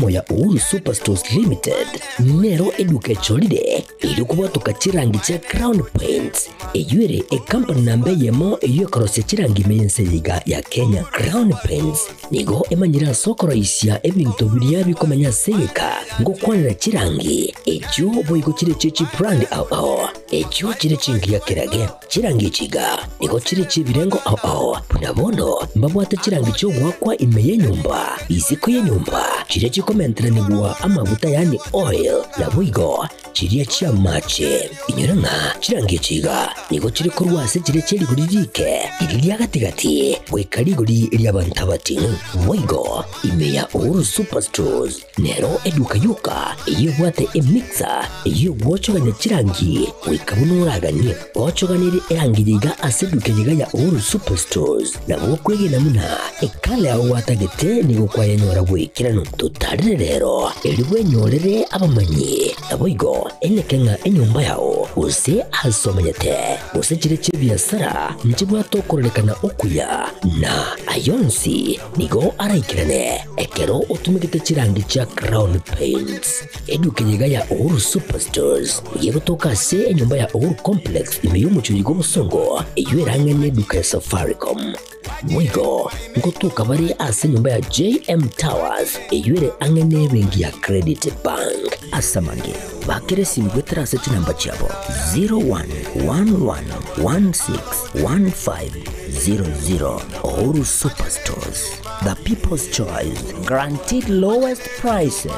emo ya Uhuru Superstores Limited nero eduke cholide ilikuwa tukachirangi cha Crown Paints eyuere company nambe yemo eyokorose chirangi meyenseyiga ya Kenya. Crown Paints nigo emanyira sokoroisia ebintu biria bikomanya seyeka ngokwanira chirangi echo boigo chire chichi brand ao echo chire chingi ya kirage chirangi chiga nigo chire chibirengo ao punabono mbabwate chirangi cyo gwakwa imeye nyumba iziko ye nyumba chire chikomentera nigwa amavuta yani oil na boigo chire chia mache inyoranga chirangi chiga nigo chire korwase chire chiri guririke iriya gatigati wekariguri iri abantabati boigo imeya Uhuru Superstores nero eduka yuka iyo bwate emixer iyo gwochoganya chirangi wikabunuraganye gwochoganire erangiyiga aseduke yiga ya Uhuru Superstores na bokwege namuna ekale aho watagete nigo kwayanyora gwikirano tutarire rero eriwe nyorere abamanyi aboigo enekenga enyumba yao use asomanyete use chire chibiasara nchibwa tokorekana okuya na ayonsi nigo araikirane ekero utumikite chirangi cha Crown Paints eduke yiga ya Uhuru Superstores yego tokase enyumba ya Uhuru Complex imeyumucho yigo busongo eyuerangene duka ya Safaricom mwigo ngotuka bari ase nyumba ya JM Towers eyuere angene bengi ya Credit Bank asamange bakere simbwetera seti namba chabo 0111161500 Uhuru Superstores, the people's choice, guaranteed lowest prices.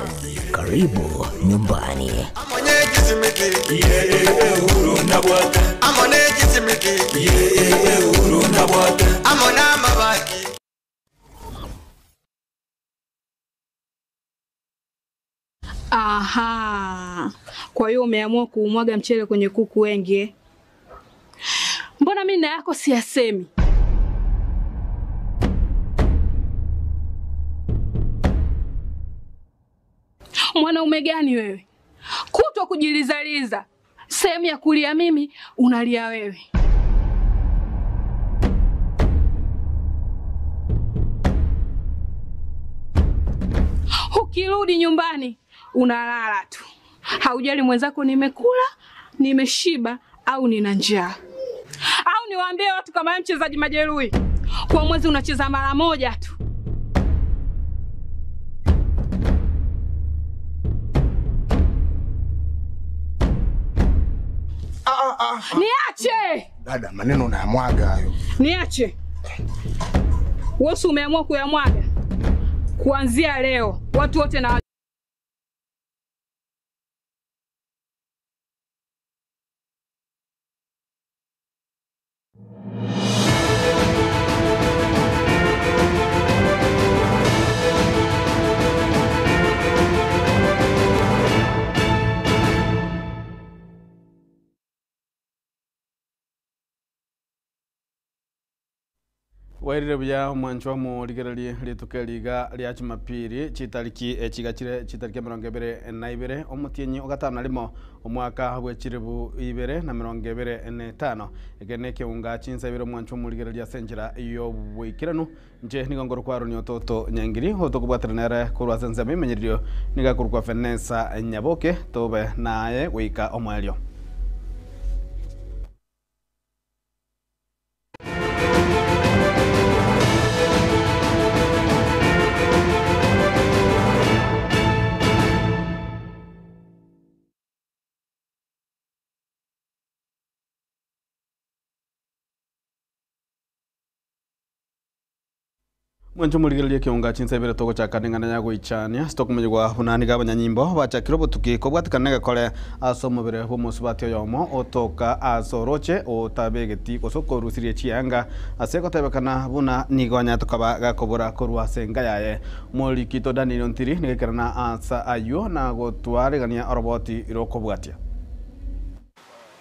Karibu nyumbani. Aha. Kwa hiyo umeamua kuumwaga mchele kwenye kuku wengi. Mbona mimi na yako siyasemi? Mwanaume gani wewe? Kutwa kujilizaliza. Sehemu ya kulia mimi, unalia wewe. Ukirudi nyumbani, unalala tu. Haujali mwenzako nimekula, nimeshiba au nina njaa. Au niwaambie watu kama mchezaji majeruhi. Kwa mwezi unacheza mara moja tu. Niache! Dada, maneno unayamwaga hayo. Niache. Wewe umeamua kuyamwaga. Kuanzia leo, watu wote na Wairire bya mwancho mu ligerali litukeliga lya Jumapili chitariki ekigakire chitariki 22 omutienyi ogatano limo omwaka bwechiribu 2025 egene keunga chinsabire mwancho mu ligerali lya senjira iyo bwikiranu nje nigongoro kwaro ni ototo nyangiri otokubwatranere kurwa senseme imenyerio nigakurwa Vanessa Nyaboke tobe naye wika omwelio. Mwancho muligerelie kiunga chinsebere toko cha kanengana yago ichania stock mujwa hunani gabanya nyimbo bacha kirobo tukiko bwatikanega kole asomobere bomusubati yomo otoka azoroche otabegeti osoko rusirie chianga aseko tabekana buna nigonya tukaba gakobora korwa senga yaye molikito Daniel Ntiri nigekerana asa ayo na gotware gania roboti irokobwatia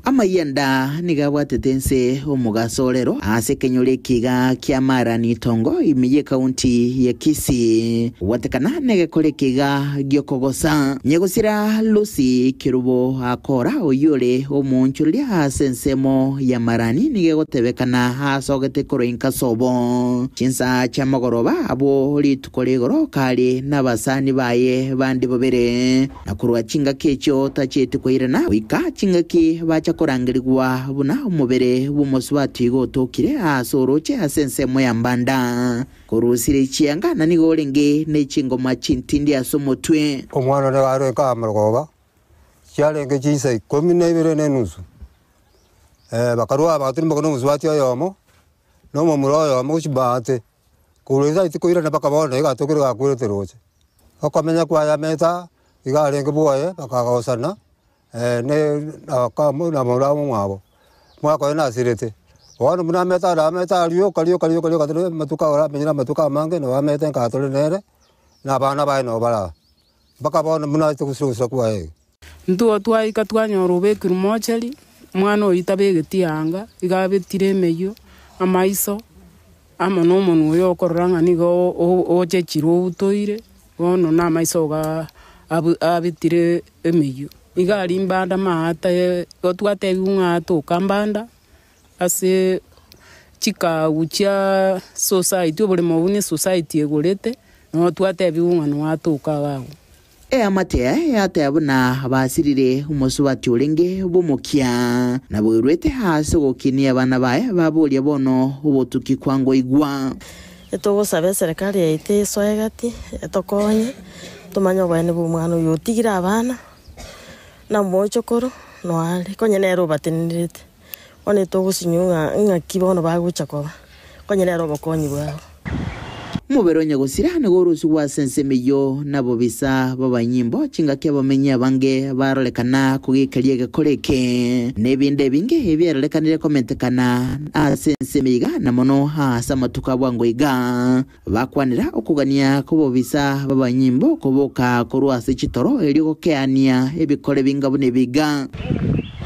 Amayenda nigabwatetense omugasolero ase kenyole kiga kya Marani Tongo imiye kaunti ya Kisii watekana negekole kiga gyokogosa nyegosira Lucy Kirubo akora oyole omunchulia asensemo ya Marani nigegotebekana asogete koroinka sobo chinsa cha magoroba abo litukolegoro kali nabasani baye bandi bobere nakurwa chinga kecho tachete koirana wika chinga ki bacha korangirwa buna umubere bumoswati gotokire asoroche asensemo ya mbanda korusire chianga nani golenge nechingoma chintindi asomotwe omwana ne garo kamrogoba cyalenge chinse 12 nenusu bakarwa abaturi mbono muswati yomo no mumuro yomo chibate kureza itikoira na bakabona igatokire gakurete roche akamenya kwa ya meta igarenge boye bakagosana ne akamu na muramu mwabo mwako na sirete wana muna meta aliyo kaliyo katore matuka ora menyira matuka mange no amete katore nere na bana bae no bara bakabona muna tukusura kwa ntuo twaika twanyorobe kirumocheri mwana oyitabegetianga igabetire meyo amaiso amano munu yo koranga nigo oje chiro utoire ono na maiso ga abitire emeyo igari mbanda maata otwate unga to kambanda ase chika ucha society obole mobune society egorete no twate biunga no atoka gago amate atabona abasirire umusubati olenge bomukia nabwirwete hase gokinia bana bae babolia bono obotuki kwango igwa etogo sabe serikali yaite soegati etokonye tumanya bane bumwana yotigira abana na mochokoro no ali konye nero batenirete one togo sinyunga ngakibono baguchakoba konye nero bokonyi bwao muberonya gusirane gorusu wa sensemeyo nabo bisa babanyimbo chinga kya bamenya bange barolekana kugikalie gakoleke nebinde binge ebyarelekanire komentekana asensemiga na mono hasa matuka bwango iga bakwanira okugania kubo bisa babanyimbo kuboka korwa sechitoro eligo keania ebikole bingabune biga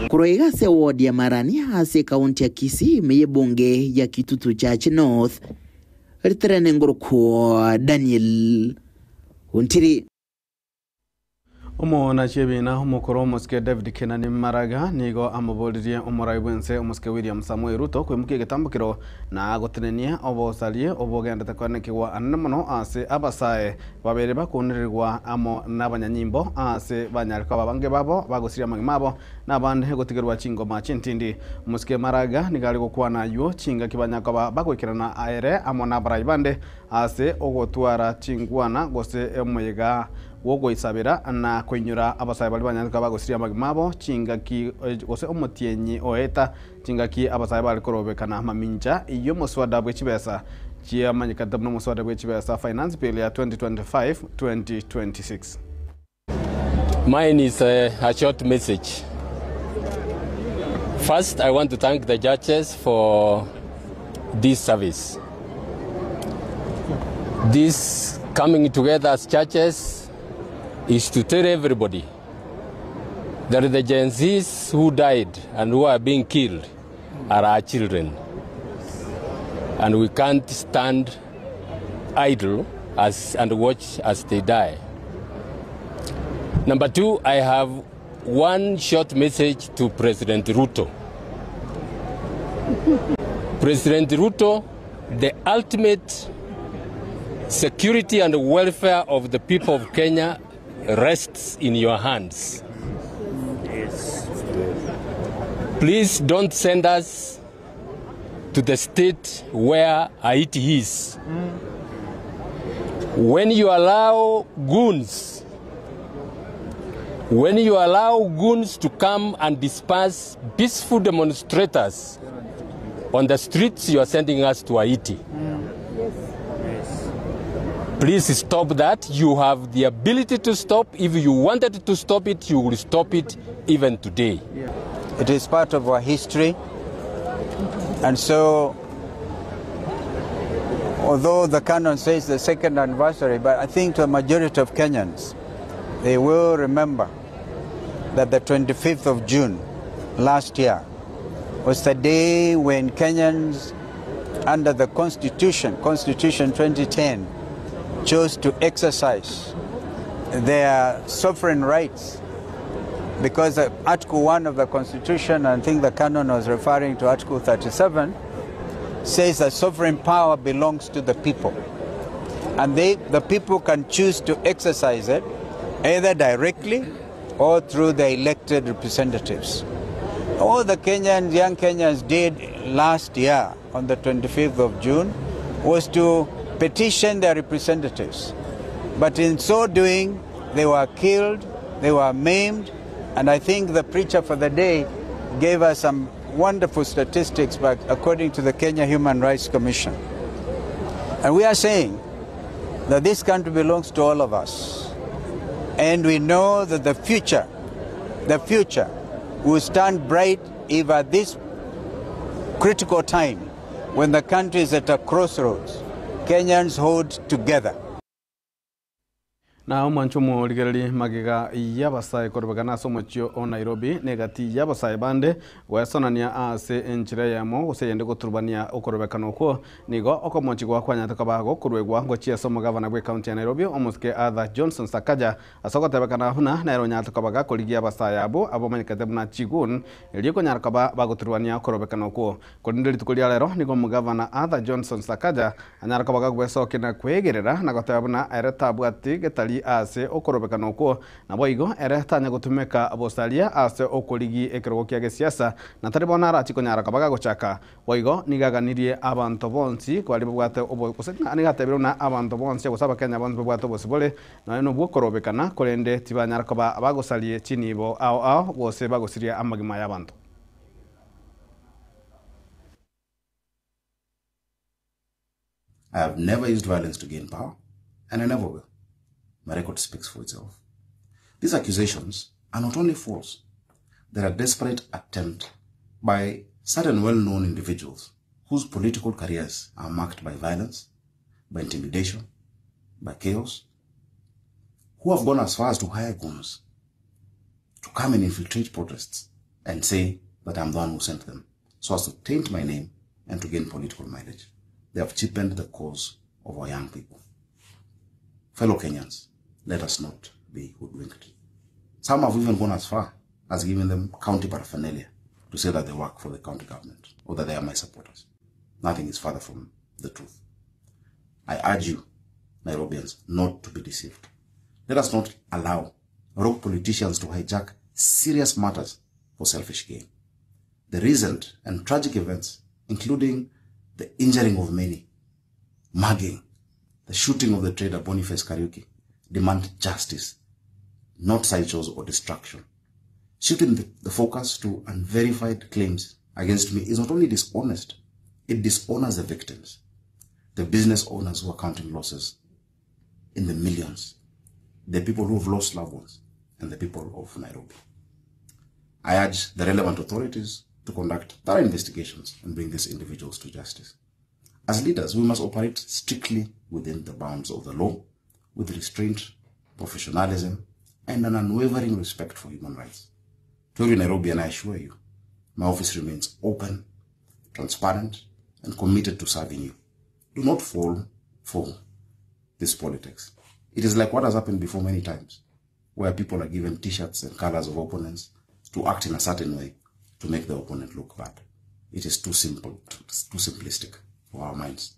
kuroiga se ward ya Marani hase kaunti ya Kisii meyebunge ya Kitutu Church North Ritrene ngoroko Daniel Untiri Omo na chebina omukoro omuske David Kenani Maraga nigo amubolirie omorai bwense omuske William Samuel Ruto kwemuke getambukiro na agotenenia obosalie obogendete kwanekwa annemono ase abasae babere bakunirirwa amo nabanyanyimbo ase banyarika babange babo bagosiria magimabo nabande gotigerwa chingoma chintindi omuske Maraga nigali gokwana yo chinga kibanyaka bagwikirana aere amo nabarai bande ase ogotwara chingwana gose emuyega wogo isabira na kwenyura abasaye bali banyandika bagosiria magimabo chingaki gose omotienyi oeta chingaki abasaye bali korobekana maminja iyo muswada bwechibesa chia manyikata no muswada bwechibesa finance bill ya 2025-2026. Mine is a short message. First, I want to thank the judges for this service. This coming together as judges is to tell everybody that the Gen Zs who died and who are being killed are our children. And we can't stand idle and watch as they die. Number two, I have one short message to President Ruto. President Ruto, the ultimate security and welfare of the people of Kenya rests in your hands. Yes. Please don't send us to the state where Haiti is. When you allow goons to come and disperse peaceful demonstrators on the streets, you are sending us to Haiti. Please stop that. You have the ability to stop. If you wanted to stop it, you will stop it even today. It is part of our history. And so, although the canon says the second anniversary, but I think to a majority of Kenyans, they will remember that the 25th of June last year was the day when Kenyans, under the Constitution 2010, chose to exercise their sovereign rights, because Article 1 of the Constitution, I think the canon was referring to Article 37, says that sovereign power belongs to the people. And the people can choose to exercise it either directly or through their elected representatives. All the young Kenyans did last year on the 25th of June was to petition their representatives. But in so doing, they were killed, they were maimed, and I think the preacher for the day gave us some wonderful statistics back according to the Kenya Human Rights Commission. And we are saying that this country belongs to all of us. And we know that the future will stand bright if at this critical time, when the country is at a crossroads, Kenyans hold together. Na mwanchumu ligerali magiga yabasai korobagana somochio o Nairobi negati yabasai bande wesonania ase enchire yamo useyende goturbania okorobekano ko nigo okomonchi gwa kwanya takabago kurwegwa gochia somo gavana gwe county ya Nairobi omuske Arthur Johnson Sakaja asogotebekana huna nairo nyatakabaga koligi yabasai abo manyikate buna chigun eliko nyarakaba bagoturbania okorobekano ko kodindeli tukulia lero nigo mugavana Arthur Johnson Sakaja anyarakabaga gwesokina kwegerera na gotebuna eretabu ati getali ase okorobekano ko nabo igo eretanya gutumeka abosalia ase okoligi ekirogo kia gesiasa na taribona ratiko nyarakabaga gochaka boigo nigaganirie abantu bonsi kwali bwate oboseka anigatebero na abantu bonsi gusaba Kenya abantu bwate obosibole na no bwokorobekana kolende tibanyarakabaga abagosalie chinibo ao bose bagosiria amagima y'abantu. I have never used violence to gain power, and I never will. My record speaks for itself. These accusations are not only false, they are a desperate attempt by certain well-known individuals whose political careers are marked by violence, by intimidation, by chaos, who have gone as far as to hire goons to come and infiltrate protests and say that I'm the one who sent them, so as to taint my name and to gain political mileage. They have cheapened the cause of our young people. Fellow Kenyans, let us not be hoodwinked. Some have even gone as far as giving them county paraphernalia to say that they work for the county government or that they are my supporters. Nothing is further from the truth. I urge you, Nairobians, not to be deceived. Let us not allow rogue politicians to hijack serious matters for selfish gain. The recent and tragic events, including the injuring of many, mugging, the shooting of the trader Boniface Kariuki, demand justice, not sideshows or distraction. Shifting the focus to unverified claims against me is not only dishonest, it dishonors the victims, the business owners who are counting losses in the millions, the people who have lost loved ones, and the people of Nairobi. I urge the relevant authorities to conduct thorough investigations and bring these individuals to justice. As leaders, we must operate strictly within the bounds of the law, with restraint, professionalism, and an unwavering respect for human rights. To every Nairobian, I assure you, my office remains open, transparent, and committed to serving you. Do not fall for this politics. It is like what has happened before many times, where people are given t-shirts and colors of opponents to act in a certain way to make the opponent look bad. It is too simple, too simplistic for our minds.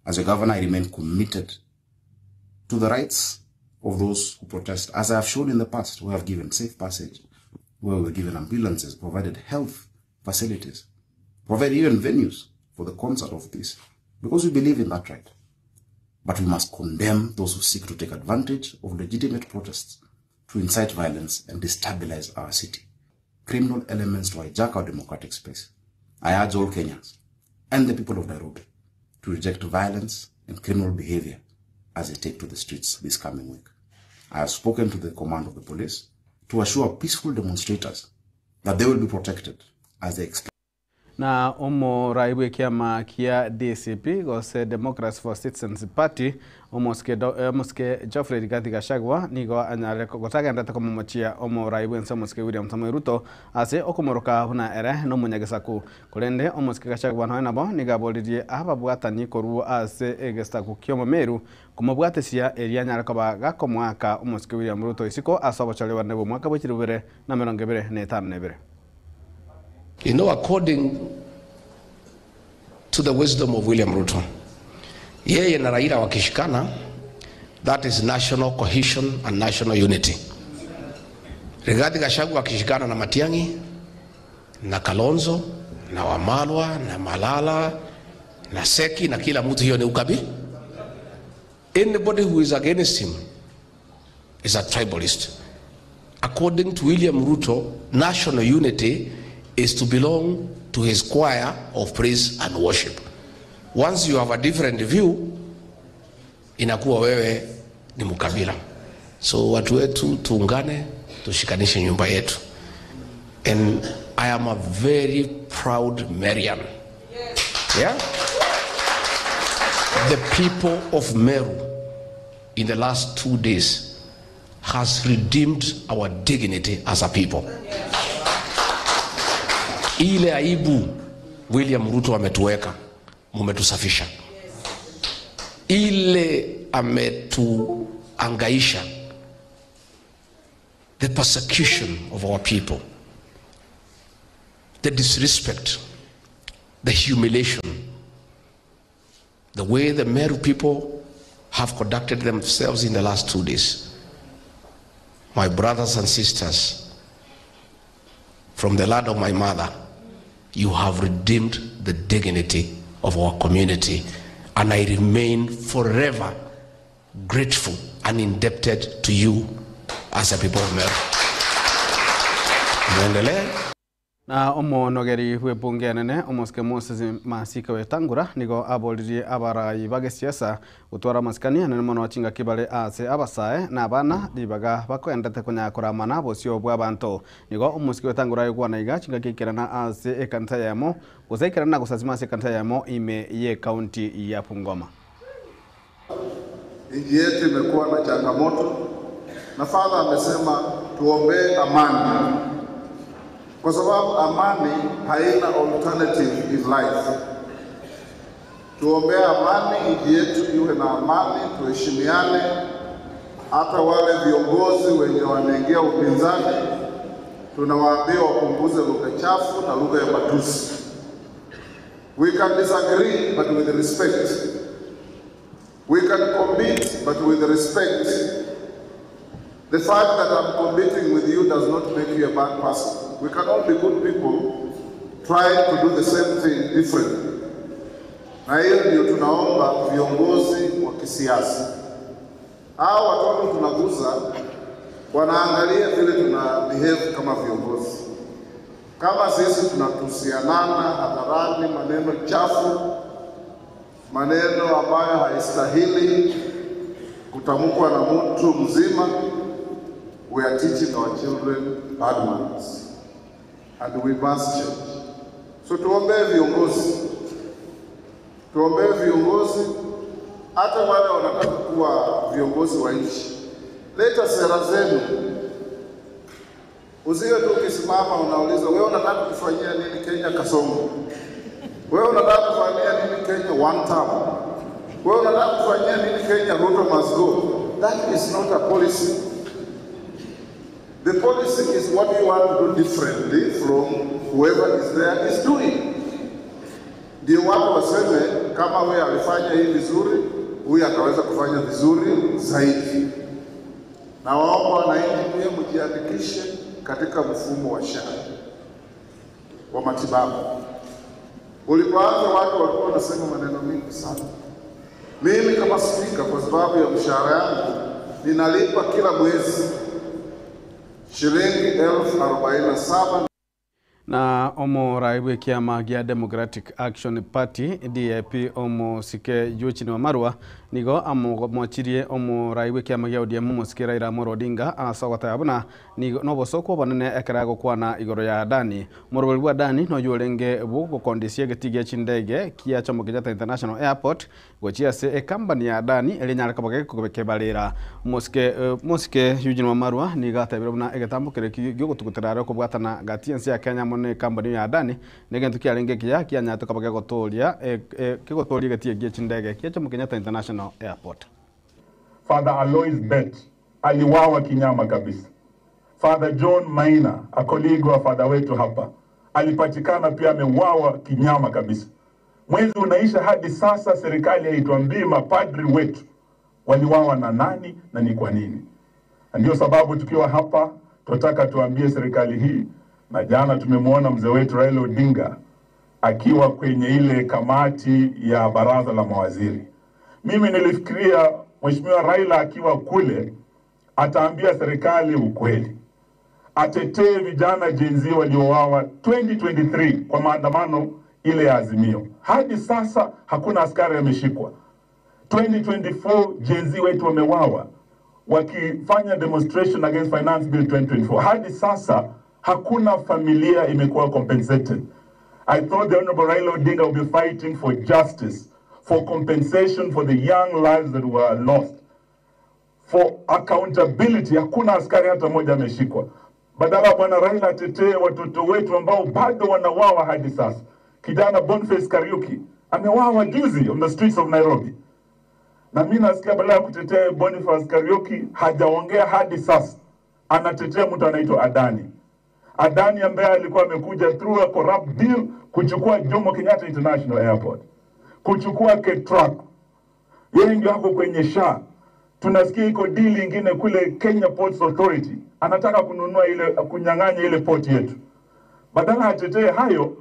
As a governor, I remain committed to the rights of those who protest, as I have shown in the past. We have given safe passage, where we were given ambulances, provided health facilities, provided even venues for the concert of peace, because we believe in that right. But we must condemn those who seek to take advantage of legitimate protests to incite violence and destabilize our city. Criminal elements to hijack our democratic space. I urge all Kenyans and the people of Nairobi to reject violence and criminal behavior as they take to the streets this coming week. I have spoken to the command of the police to assure peaceful demonstrators that they will be protected as they explain. na raibu kiama kia DCP gose Democrats for Citizens Party omoske Geoffrey Rigathi Gachagua nigo anyale gotagenda takomochia raibu ensomoske William Samoei Ruto ase okomoroka huna ere no munyagesaku kurende omoske Gachagua no nabo nigabolirie ababwatani koruo ase egestaku kiomo meru kumobwatesia eria nyale koba gakomwaka omoske William Ruto isiko asobocholewa nebo mwaka bwechirubere na 2025. You know, according to the wisdom of William Ruto, yeye na Raila wakishikana, that is national cohesion and national unity. Rigathi Gachagua wakishikana na Matiang'i, na Kalonzo, na Wamalwa, na Malala, na Seki, na kila mtu, hiyo ni ukabila. Anybody who is against him is a tribalist. According to William Ruto, national unity is to belong to his choir of praise and worship. Once you have a different view, inakuwa wewe ni mkabila. So watu wetu tuungane, tushikanishe nyumba yetu. And I am a very proud Marian. Yeah? The people of Meru in the last 2 days has redeemed our dignity as a people. Ile aibu William Ruto ametuweka, mumetusafisha. Ile ametuangaisha, the persecution of our people, the disrespect, the humiliation, the way the Meru people have conducted themselves in the last 2 days. My brothers and sisters, from the land of my mother, you have redeemed the dignity of our community, and I remain forever grateful and indebted to you as a people of Meru. Muendelee. Na nogeri webunge nene omoske Moses Masika Wetangula nigo abolirie abarai bagesiasa utwara maskania nene mono chinga kibale ase abasae na abana libaga bakwendete kunyakora mana bosio bwa bantu nigo omoske Wetangula yugwa na iga chinga kikirana ase ekanta yamo gozaikirana gusazima ase ekanta yamo ime ye county ya Bungoma. Nchi yetu imekuwa na changamoto na Father amesema tuombe amani. Kwa sababu amani haina alternative in life. Tuombea amani, nchi yetu iwe na amani, tuheshimiane. Hata wale viongozi wenye wanaingia upinzani, tunawaambia wapunguze lugha chafu na lugha ya matusi. We can disagree but with respect. We can compete but with respect. The fact that I'm competing with you does not make you a bad person. We can all be good people trying to do the same thing differently. Na hiyo ndio tunaomba viongozi wa kisiasa. Hao watu tunaguza wanaangalia vile tuna behave kama viongozi. Kama sisi tunatusianana hadharani maneno chafu, maneno ambayo haistahili kutamkwa na mtu mzima, we are teaching our children bad manners. And we must change. So tuombee viongozi, hata wale wanataka kuwa viongozi wa nchi. Leta sera zenu. Usiwe tu ukisimama unauliza wewe unataka kufanyia nini Kenya Kasongo? Wewe unataka kufanyia nini Kenya one term? Wewe unataka kufanyia nini Kenya Ruto must go? That is not a policy. The policy is what you want to do differently from whoever is there is doing. Ndio watu waseme kama wewe alifanya hii vizuri, huyu ataweza kufanya vizuri zaidi. Na waomba wananchi pia mjiandikishe katika mfumo wa SHA wa matibabu. Ulipoanza watu walikuwa wanasema maneno mengi sana. Mimi kama spika, kwa sababu ya mshahara yangu, ninalipa kila mwezi shilingi 47,000. Na raibu kiama gia Democratic Action Party DAP sike Eugene Wamalwa nigo amochirie omuraiwe kiama gia ODM Musikira Raila Amolo Odinga asogota abuna nigo no bosoko banene ekerago kwana igoro ya Adani murubiri wa Adani no yurenge bugo kondisie getigia chindege kia Jomo Kenyatta International Airport gochia se company ya Adani elinyara kabage kubekebalira Musike Eugene Wamarwa niga tabira buna egetambukire kigyo gutugutirara ko bwatana gatiense ya Kenya mone company ya Adani negentu kia renge kia nyato kabage gotoria kigotoria getie gia chindege kia Jomo Kenyatta International Airport. Father Alois Bet aliwawa kinyama kabisa. Father John Maina, a colleague wa father wetu hapa, alipatikana pia amewawa kinyama kabisa. Mwezi unaisha hadi sasa serikali haituambii mapadri wetu waliwawa na nani na ni kwa nini. Ndio sababu tukiwa hapa tunataka tuambie serikali hii, na jana tumemwona mzee wetu Raila Odinga akiwa kwenye ile kamati ya baraza la mawaziri. Mimi nilifikiria Mheshimiwa Raila akiwa kule ataambia serikali ukweli. Atetee vijana Gen Z waliowawa 2023 kwa maandamano ile ya Azimio. Hadi sasa hakuna askari ameshikwa. 2024 Gen Z wetu wamewawa wakifanya demonstration against Finance Bill 2024. Hadi sasa hakuna familia imekuwa compensated. I thought the Honorable Raila Odinga would be fighting for justice, for compensation for the young lives that were lost, for accountability. Hakuna askari hata moja ameshikwa. Badala bwana Raila atetee watoto wetu ambao bado wanawawa hadi sasa. Kijana Boniface Kariuki amewawa juzi on the streets of Nairobi. Na mimi nasikia badala ya kutetea Boniface Kariuki hajaongea hadi sasa. Anatetea mtu anaitwa Adani. Adani ambaye alikuwa amekuja through a corrupt deal kuchukua Jomo Kenyatta International Airport, kuchukua K-Truck. Yeye ndio hapo kwenye SHA. Tunasikia iko deal ingine kule Kenya Ports Authority. Anataka kununua ile, kunyang'anya ile port yetu. Badala atetee hayo.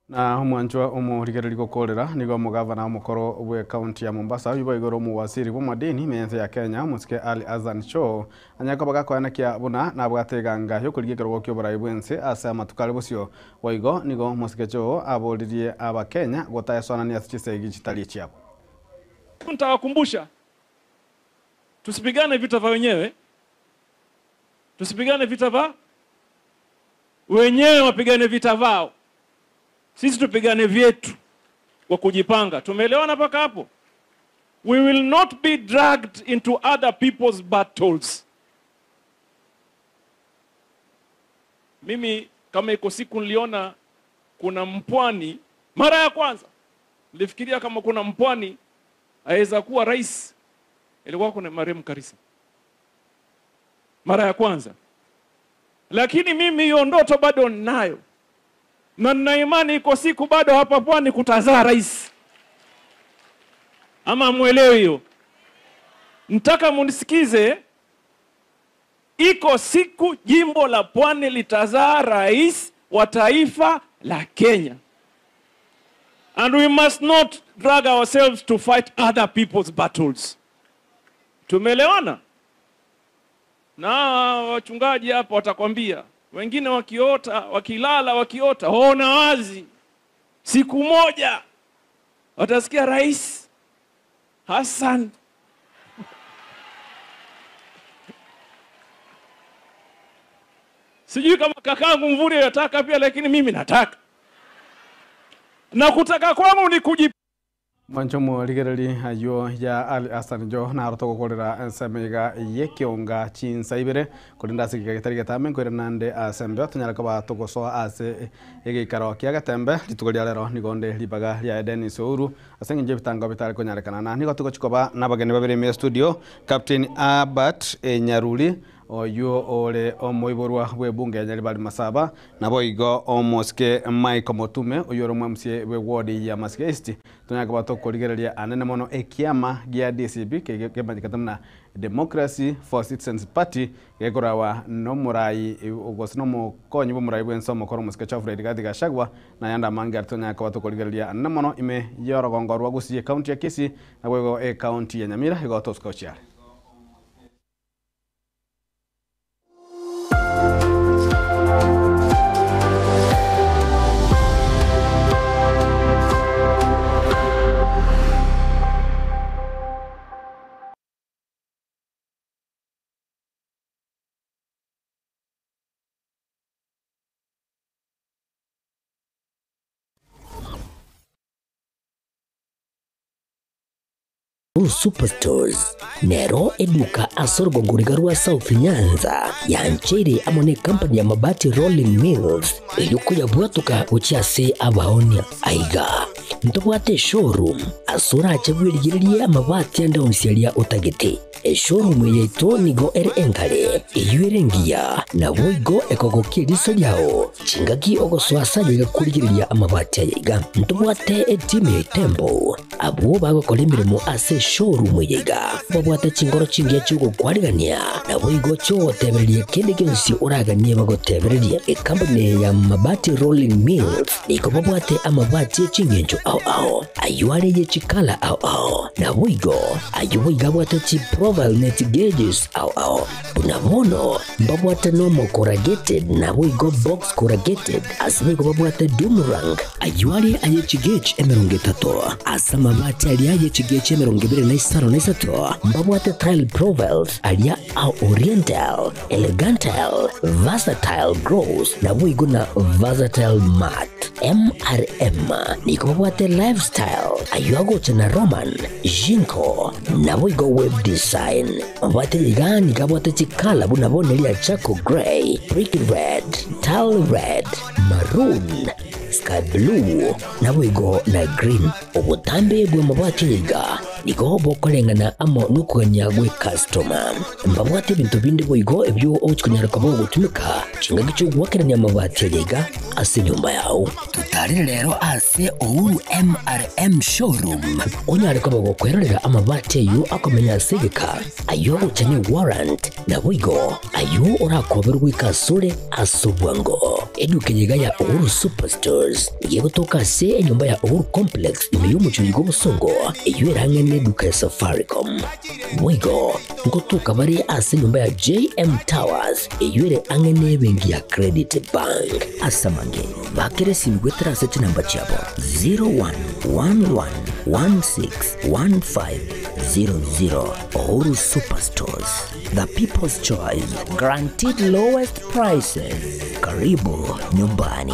Na mwanjwa umurigereri gukorera nigo mugavana mukoro we county ya Mombasa yuba igoro mu wasiri bo madini menze ya Kenya Musike Ali Azan Show anyako bagakwana kia buna na bwateganga yo kurigero gokyo burayi bwense asa matukale bosyo waigo nigo Musike Show abolirie aba Kenya gotaya sona ni asichisegi chitali chiapo. Nitawakumbusha tusipigane vita vya wenyewe, tusipigane vita vya wenyewe, wapigane vita vao. Sisi tupigane vyetu kwa kujipanga. Tumeelewana paka hapo? We will not be dragged into other people's battles. Mimi kama iko siku niliona kuna mpwani mara ya kwanza, nilifikiria kama kuna mpwani aweza kuwa rais, ilikuwa kuna Mariam Karisa mara ya kwanza. Lakini mimi hiyo ndoto bado ninayo. Na nina imani iko siku bado hapa pwani kutazaa rais. Ama muelewe hiyo. Nataka munisikize, iko siku jimbo la Pwani litazaa rais wa taifa la Kenya. And we must not drag ourselves to fight other people's battles. Tumeelewana? Na wachungaji hapa watakwambia, wengine wakiota, wakilala wakiota, ona wazi. Siku moja watasikia Rais Hassan sijui kama kakangu Mvuri anataka pia, lakini mimi nataka. Na kutaka kwangu ni Manchomo ligerali ayo ya Ali Hassan Jo na arotoko kolera ensemega yekionga chinsa ibere kulinda sikika gitari gatamen ko Nande asembe tunyara kaba togoso ase ege karo kya gatembe litugolia lero nigonde libaga ya Dennis Ouru asengi nje bitanga bitari ko nyara kana ni gotuko chikoba nabagene babere me studio Captain Abat Nyaruli oyo ole omoiborwa we bunge ya Nyaribali Masaba nabo igo omoske Mike Motume oyo romamsie we ward ya Masike East tunyaka batoko ligerelia anene mono ekiama gia DCP kebandikatamna Democracy for Citizens Party gekorawa no murai ugosno mo konyi murai bwenso mokoro Musike Chafred Gashagwa na yanda mangar tunyaka batoko ligerelia anene mono ime yoro gongorwa gusiye county ya Kisii na wego county ya Nyamira igo tosko chiare. Superstores nero eduka asorgo ngurigarua South Nyanza ya nchere amone company ya mabati Rolling Mills yuko ya bwatuka uchiase abaonia aiga ntobwate showroom asura achabwirigirie amabati anda onsialia utagete showroom yeto nigo enkale eyuerengia na boigo ekogokiriso yao chingaki ogoswasa yiga kurigiriria amabati yiga ntobwate team Tembo abo bagokora imirimo ase showroom yiga babwate chingoro chingia chugo kwarigania na boigo cyo tebererie kende gyonsi uraganie bagotebererie company ya mabati Rolling Mills niko babwate amabati chingenjo ao ayuare ye chikala ao na boigo ayuiga bwate chi profile net gauges ao unamono babwate normal corrugated na boigo box corrugated asime babwate Dumarang ayuare aye chigage emerongetato asa mabati ali aye chigage emerongebere na isaro na isato babwate tile profiles alia au oriental elegantal versatile gross na boigo na versatile mat MRM niko babwate lifestyle ayuago chana Roman Jinko na boigo web design babwate ligani kabwate chikala bunabone lia Chaco Grey, Brick Red, Tile Red, Maroon, Sky Blue na boigo na green obutambe bwe mabwate liga niko bokolengana amo nukuganya gwe customer mbabwate bintu bindi boigo ebyo ochikunyara kabo gutumika chinga gicho gwakeranya mabwate liga ase nyumba yao tutari rero ase Uhuru MRM showroom onyare kabo gukwerera amabwate yu akomenya segeka ayo uchane warrant na boigo ayo urakoberwa ikasure asubwango edukenyiga ya Uhuru Superstores yego toka se nyumba ya Uhuru Complex imeyumu chuligo musongo eyuerange neduka ya Safaricom boigo ngotoka bari ase nyumba ya JM Towers eyuere angene bengi ya Credit Bank asamange bakere simgwetera ase namba chabo 0111161500 Uhuru Superstores, the people's choice, guaranteed lowest prices. Karibu nyumbani.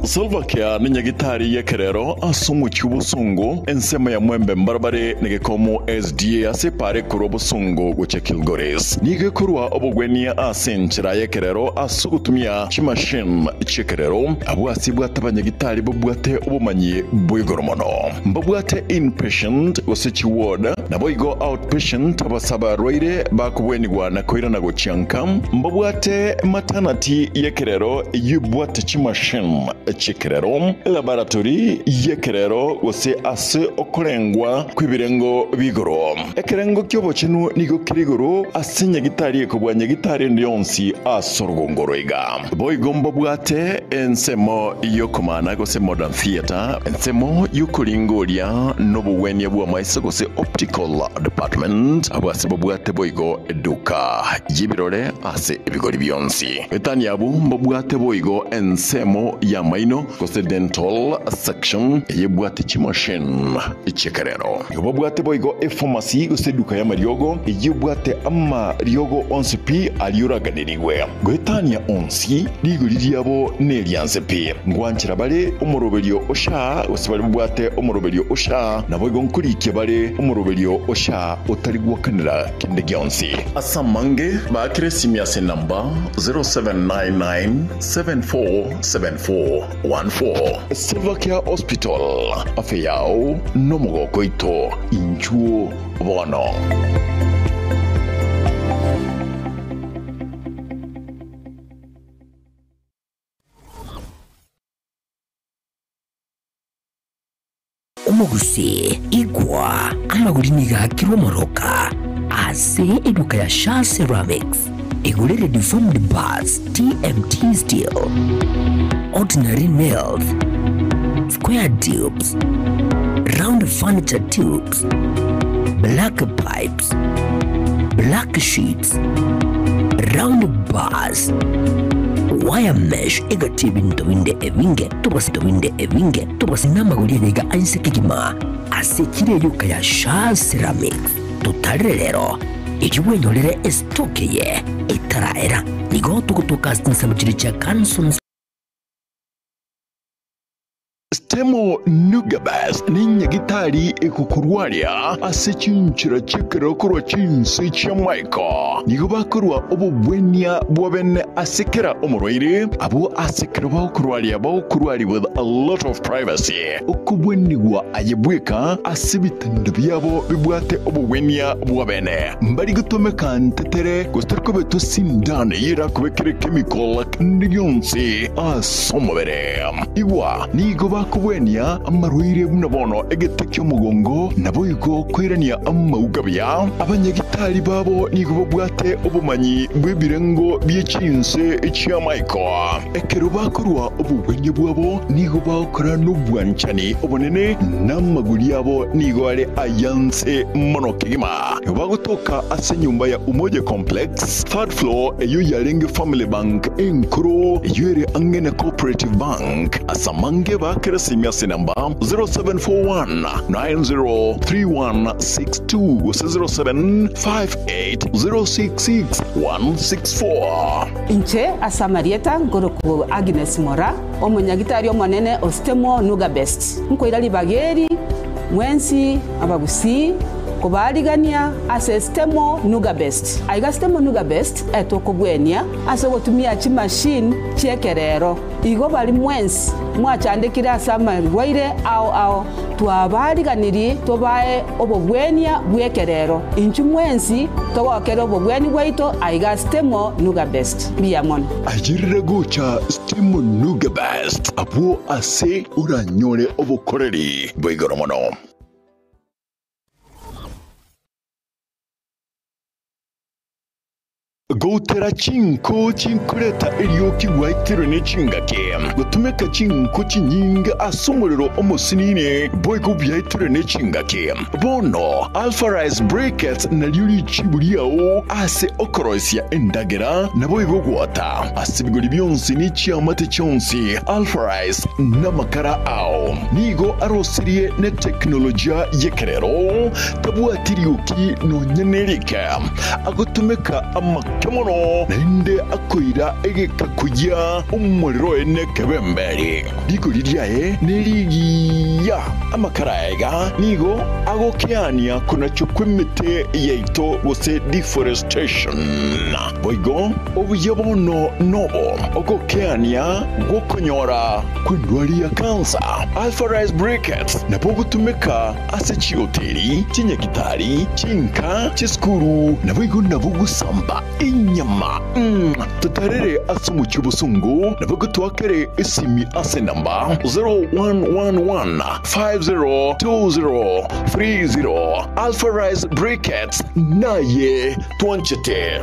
Salvakia ni nyagitari yekerero asumu cyubusungu ensema ya mwembe mbarbare negekomo SDA asepare kuro busungu guce Kilgoris nigekurwa obugwenia asenchira yekerero asugutumia chimashine chekerero abwasibwa tabanyagitari bobwate obumanyi bwigoromono mbobwate inpatient gosechi ward na boigo outpatient abasaba roire bakubwenigwa na koirana gochianka mbobwate maternity yekerero yubwate chimashine Chikerero laboratory yekerero wose ase okorengwa kwibirengo bigoro ekerengo kyobo chinu nigo kirigoro asinya gitari ekobwanya gitari ndionsi asorgongoroiga boigombo bwate ensemo yokomana gose modern theater ensemo yukulingoria nobuwenia bwa maisa gose optical department abase bwate boigo eduka yibirore ase ebigori byonsi etani abu mbobwate boigo ensemo ya maino kose dental section yebwate chimashine ichekerero yobwate boigo pharmacy kose duka ya mariogo yebwate amma riogo onsi pi aliuraganirigwe gwetania onsi liguririabo nelianse pi ngwanchira bale umoroberio osha osibali bwate umoroberio osha na boigo nkurike bale umoroberio osha otarigwakanira kende gyonsi asamange bakresimia se namba 0799747414 Salvakia Hospital afeyao nomogoko ito inchuo bono Omoguse igwa amaguriniga kiromoroka ase eduka ya Shah Ceramics igulere deformed bars TMT steel ordinary nails, square tubes, round furniture tubes, black pipes, black sheets, round bars, wire mesh egatibi ntobinde evinge tubasi namagulire niga ansekigima asekire yuka ya Shah Ceramics tutarelero iriwenyorere estokeye itaraera nigo tugutukastinsa muchiri cha Kansons Stemo Nugabest ninya gitari ekukurwaria asechinchira chikero kurwa chinsi cha Michael nigo bakurwa obubwenia bwabene asekera omoroire abo asekera bakurwari with a lot of privacy okubwenigwa ayebweka asibitendo byabo bibwate obubwenia bwabene mbari gutomeka ntetere gustarko beto sindane yira kubekere chemical ndiyonsi asomobere igwa nigo kubwenia amaruire munabono egetekyo mugongo naboyiko kwirania amaugabya abanyagitari babo nigo bwate obumanyi bwebirengo byechinse ecya Michael ekero bakorwa obubwenye bwabo nigo bakora n'ubwanchani obonene namaguri yabo nigo ari ayanse monokigima bagutoka ase nyumba ya Umoja Complex third floor eyo yarenge Family Bank enkro yere angene Cooperative Bank asamange bakera simyasi number 0741903162 0758066164 Inche asamarieta ngoroku Agnes Mora omonyagitari omonene Ostemo Nugabest nkoirali bageri mwensi abagusi kubaligania ase Stemo Nugabest aiga Stemo Nugabest etokobwenia ase gotumia chi machine chekerero igo bali mwensi mwachandikira asama rwaire ao twabaliganiri tobae obobwenia bwekerero inchu mwensi togokera obobweni bwaito aiga Stemo Nugabest biamon ajirira gocha Stemo Nugabest abo ase uranyore obokoreri bwigoromono Gotera chinkureta erioki waitiro ne chingake gutumeka chinko chinyinga asumuriro omusinine boygo byaitiro ne chingake bono Alpha Rice Brackets na lyuri chiburiao ase okorosia endagera na boygo gwata asibigori byonsi ni chiamate chonsi Alpha Rice na makara ao nigo arosirie ne teknolojia yekerero tabuatirioki no nyenerika agutumeka kemono nende akoira egeka kujya umuriro ene kebemberi diguridiae neligiya amakaraega nigo agokeania kuna chukwemete yaito wose deforestation boigo obuyabono nobo ogokeania gokonyora kwendwali ya kansa Alpha Rice Brackets na bogutumeka ase chioteri chinyagitari chinka chiskuru na boigo nabugusamba inyama tutarere asumu chubusungu navuga tuwakere isimi ase namba 0111502030 Alpha Rice Brackets naye tuanchete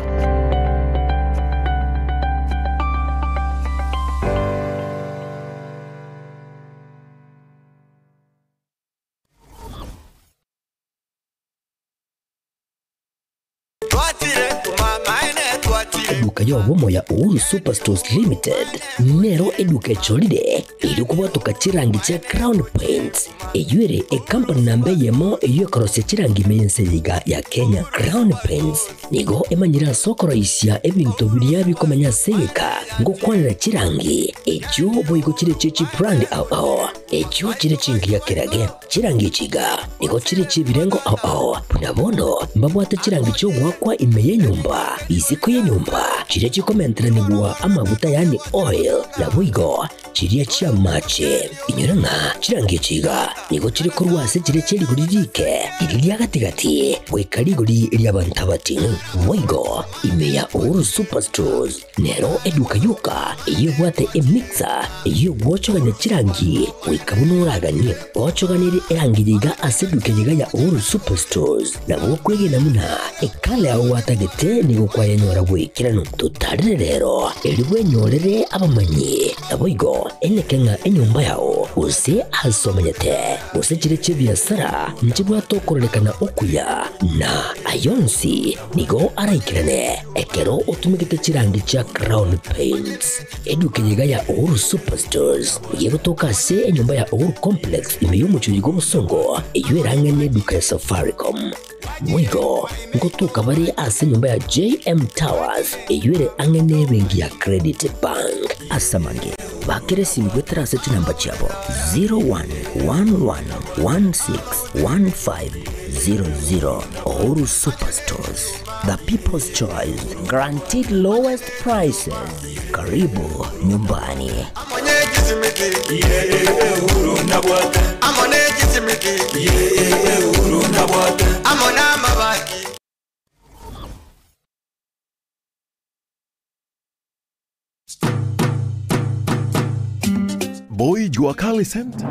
eduka yobomo ya Uhuru Superstores Limited nero eduka cholide iri kubatuka chirangi cha Crown Paints eyure company nambe yemo eyo korose chirangi meyenseliga ya Kenya. Crown Paints nigo emanyira sokoro isya ebintu biriya bikomanya seka ngo kwanira chirangi echo boygo chire chichi brand ao echo chire chingi ya kerage chirangi chiga nigo chire chibirengo ao punabono mbabwata chirangi cyo gwakwa imeye nyumba iziko ye nyumba chire chikomenteranibwa amavuta yani oil na bwigo chiriya chia mache inyoranga chirangi chiga nigo chire korwase chire cheri guririke iriya gatigati wekarigori lyabantabati bwigo imeya Uhuru Superstores nero eduka yuka iyo bwate emixer iyo gwochoganya chirangi wikabunuraganye gwochoganire erangiriga aseduke yiga ya Uhuru Superstores na bokwege namuna ekale aho watagete nigo kwayanyora bwikirano tutarire rero eribwenyorere abamanyi naboigo enekenga enyumba yao use asomanyete use chire chebiasara nchibwa tokorekana okuya na ayonsi nigo araikirane ekero utumikite chirangi cha Crown Paints eduke yiga ya Uhuru Superstores yego tokase enyumba ya Uhuru Complex imeyumucho yigo musongo eyo erangene eduka ya Safaricom mwigo ngotuka bari ase nyumba ya JM Towers eyure angene bengi ya Credit Bank asamange bakere simbwe traseti namba chabo 0111161500 Oru Superstores, the people's choice, guaranteed lowest prices. Karibu nyumbani. Boy Jua Kali Center.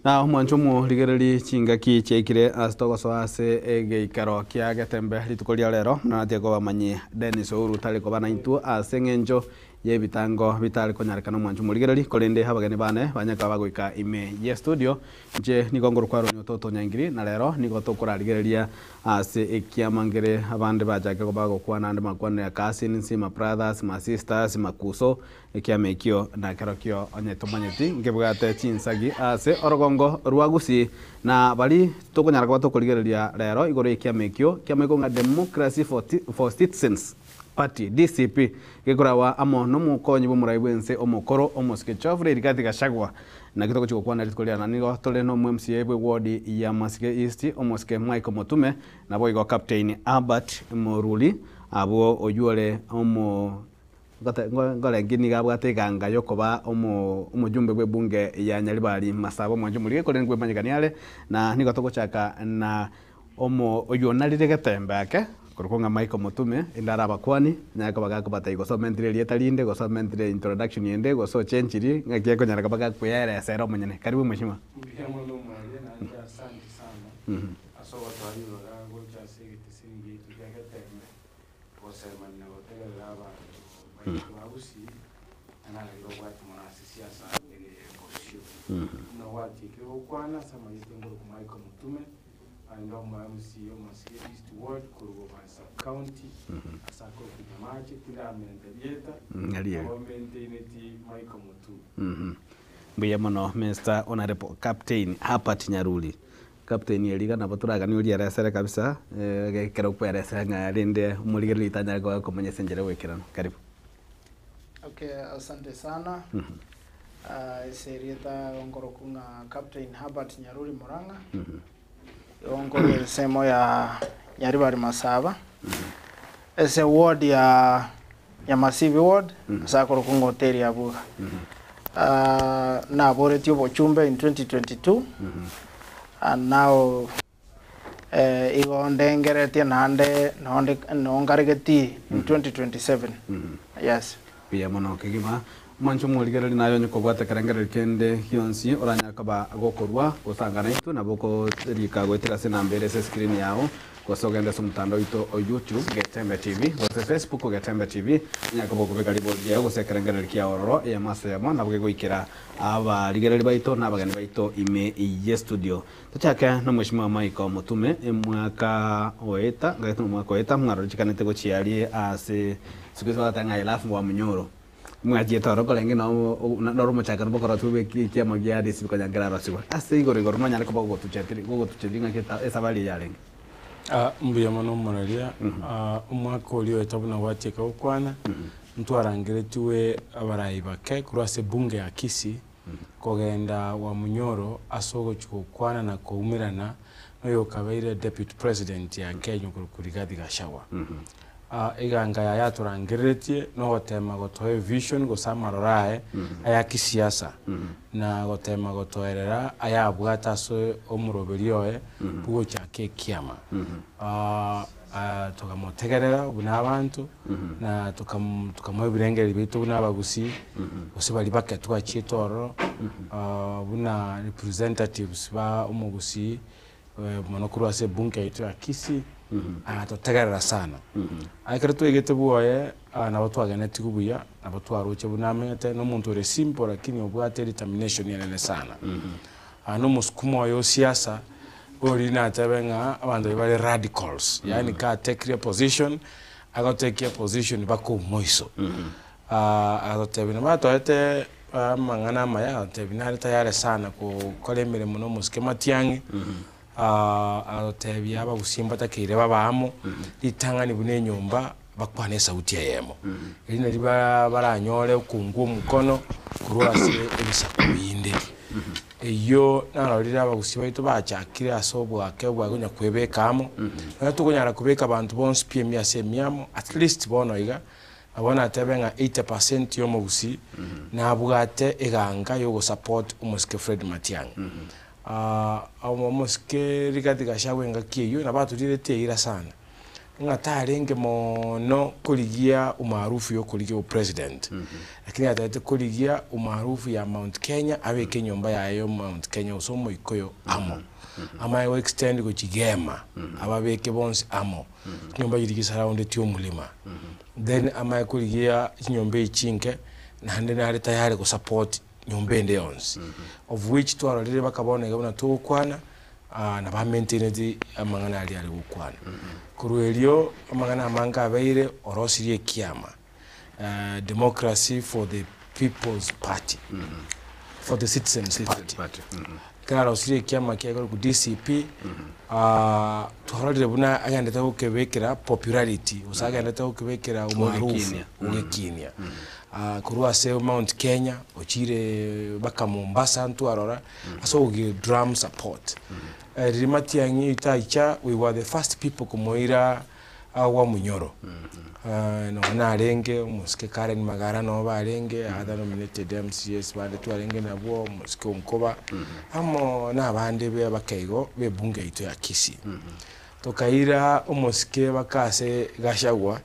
na mwancho mu ligereri chingaki chekire astogo so ase egeikaro kia getembe litukoria lero na atego bamanyi Dennis Ouru tali ko bana itu ase ngenjo ye bitango bitali konyarekana mwancho mu ligereri kolende habagani bane banyaka bagoika ime ye studio je nigongoro kwaro nyototo nyangiri na lero nigo tokora ligereria ase ekiamangere abande bajake ko bago kwana ande makwane ya cousin sima brothers ma sisters makuso ekiamekio na kerokio onyeto manyeti ngebugate chinsagi ase orogongo ruagusi na bali tokonyara kwa tokoligereria lero igoro ekiamekio kiameko nga Democracy for Citizens Party DCP gekorawa amo no mukonyi bo muraibwense omokoro omosike chofre Rigathi Gachagua na kitoko chiko kwana litikolia na nigo tole no MCA bwe ward ya Masike East omosike Michael Motume na boigo captain Albert Moruli abo oyuole omo ngole ngini gabwate ganga yokoba omujumbe bwe bunge ya Nyaribari Masabo mwanjo muri ko lengwe manyikaniale na nigo toko chaka na omo oyonalire getembe ake kurukonga Michael Motume indara bakwani nyaka bagako bataigo so mentire lietalinde go so mentire introduction yende go so chenchiri ngakie ko nyaraka baga kuyere sero munyene karibu mheshimiwa asante sana aso watu go cha sigiti singi tugetembe ko sema na hotel laba wagusi ana leo watu mwanasisia sana ile posho na watu kio kwana sama yitengo ku Michael Motume ando MCA Masike East Ward kurugo County asako kujamache kila amendelieta maintaineti Michael Motume mbuya mono Mr. Honorable Captain hapa Tinyaruli Captain yeliga na baturaga ni uri arasere kabisa gekero kweresa nga rinde muligero litanya kwa komenya senjere wekirano karibu. Okay, asante sana. Serieta ongoro kunga Captain Herbert Nyaruri Moranga. Ongoro semo ya Nyaribari Masaba. Ese ward ya Masivi ward sakoro kunga hoteli ya Buga. Na bore tio bochumbe in 2022. And now igo ndengerete nande nongaregeti in 2027. Yes. Pia mono kigima mancho muligero linayo nyuko bwata karangere kende hionsi oranya kaba agokorwa gusangana itu naboko rika gwetera sena mbere se screen yao gosogenda sumtando ito o YouTube Getembe TV go Facebook Getembe TV nyako boko bekali bodia go se karangere kia ororo ya masa ya mwana bwe goikira aba ligero baito nabagani baito ime ye studio tachaka no mheshimiwa Michael Motume mwaka oeta gaito mwaka oeta mwaro chikanete go chiali ase sikuzo tanga ilafu wa mnyoro mwaje toro kolenge no romo chakar bokora tube ki amagia disi ko nyangera rasiwa ase igore goro no nyale ko bogo tuchetiri gogo tuchelinga kita esa bali yalenge mbuya mano moralia umwaka ulio etabuna wateka ukwana mtu arangire tuwe abarayi bake kurase bunge ya Kisii kogenda wa munyoro asogo chukwana na kuumirana no kabaire deputy president ya Kenya Rigathi Gachagua iganga ya yaturangiretie no gotema gotoe vision go samarorae aya kisiasa na gotema gotoerera aya bwata so omuroberioe bugo chake kiama tukamotegerera buna abantu na tukamoe birengeri bitu buna abagusi bose bali bake twachie tororo buna representatives ba umugusi monokuru ase bunke yitu ya Kisii tutegerera sana aikare twegete buoye nabo twageneti kubuya nabo twaruche buna amenyete no muntu uri simple lakini obwate determination yanene sana no musukumo yo siasa ori na tabenga abantu bali radicals yani ka take a position ago take a position bako moiso ago tebina bato ete mangana maya tebina tayari sana ko kolemere muno muskema tiangi ago tebia abagusimba takire babamo litanga ni bune nyumba bakwane sauti yemo ina liba baranyole kungu mukono kurwase ebisakubinde eyo narorira abagusi baitu bachakire asobwa akebwa gunya kwebekamo natukunyara kubeka abantu bonse pm yasemiamo at least bonoiga abona atebenga 80% yomugusi nabwate eganga yo support umuske Fred Matiang'i umuske Rigathi Gachagua ngakiyo nabaturire teira sana ngatarenge mono kuligia umaarufu yo kuligia president lakini atate kuligia umaarufu ya Mount Kenya abeke nyumba yayo Mount Kenya usomo ikoyo amo ama yo extend go Kigema ababeke bonse amo nyumba yiri surround tyo mulima then ama kuligia nyumba ichinke na hande na tayari ku support nyumba ende yonse of which twaralire bakabona ngabona tukwana na ba maintain amangana ali gukwana kuruelio amangana amanga abaire orosirie kiama democracy for the people's party for the citizens party kana orosirie kiama kiagoro ku DCP tuharire buna agandeta ukebekera popularity usagandeta ukebekera umaarufu ugekinia kurua se Mount Kenya ochire baka Mombasa ntwarora aso ugi drum support Matiang'i itaicha we were the first people kumoira wa Munyoro no narenge muske Karen Magara no barenge other nominated MCS bande twarenge nabo muske Nkoba amo nabande be bakaigo be bunge ito ya Kisii tokaira umuske bakase Gachagua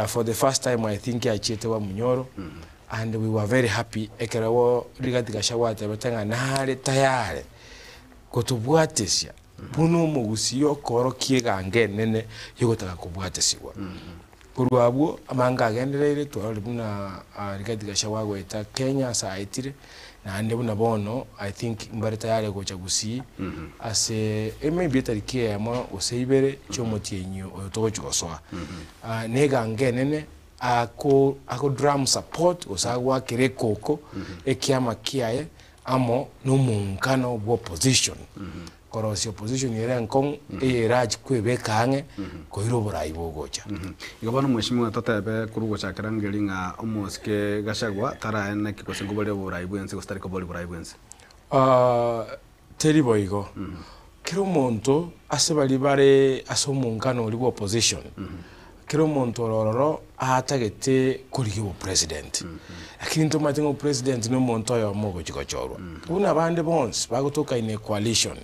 for the first time I think achete wa Munyoro and we were very happy ekerawo Rigathi Gachagua tabetanga nare tayare kutubwatesia buno mugusiyo koro kiegange nene yogotaka kubwatesiwa kurwabwo amanga agenderere twari buna Rigathi Gachagua gweta Kenya saitire na ande buna bono I think mbarita yale gocha Gusii ase maybe tariki yamo oseibere chomotienyo otogo choswa negange nene ako drum support osagwa kirekoko ekiama kiaye amo no munkano bo position korosi opposition yere nkong raj kwebekange koiro borai bogocha igabana mweshimwa tatebe kurugocha karangelinga omoske Gachagua tara ena kikosengo bole borai bwense kostari ko bole borai bwense teri boigo kero monto asebali bare asomunkano oli bo opposition kero monto rororo atagete kuligibo president lakini ntomatengo president no monto yo mogo chikochorwa una bande bonds bagotoka ine coalition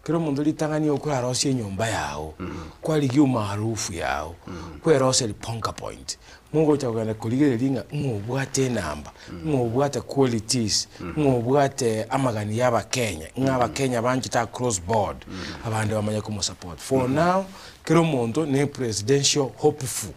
kero monto litangani okura rosi nyumba yao kwaligi umaarufu yao kwe rosi liponka point mogo chakugana kuligire linga ngobwate namba ngobwate qualities ngobwate amagani yaba Kenya ngaba Kenya banjita cross board abande bamanya kumo support for now kero monto ne presidential hopeful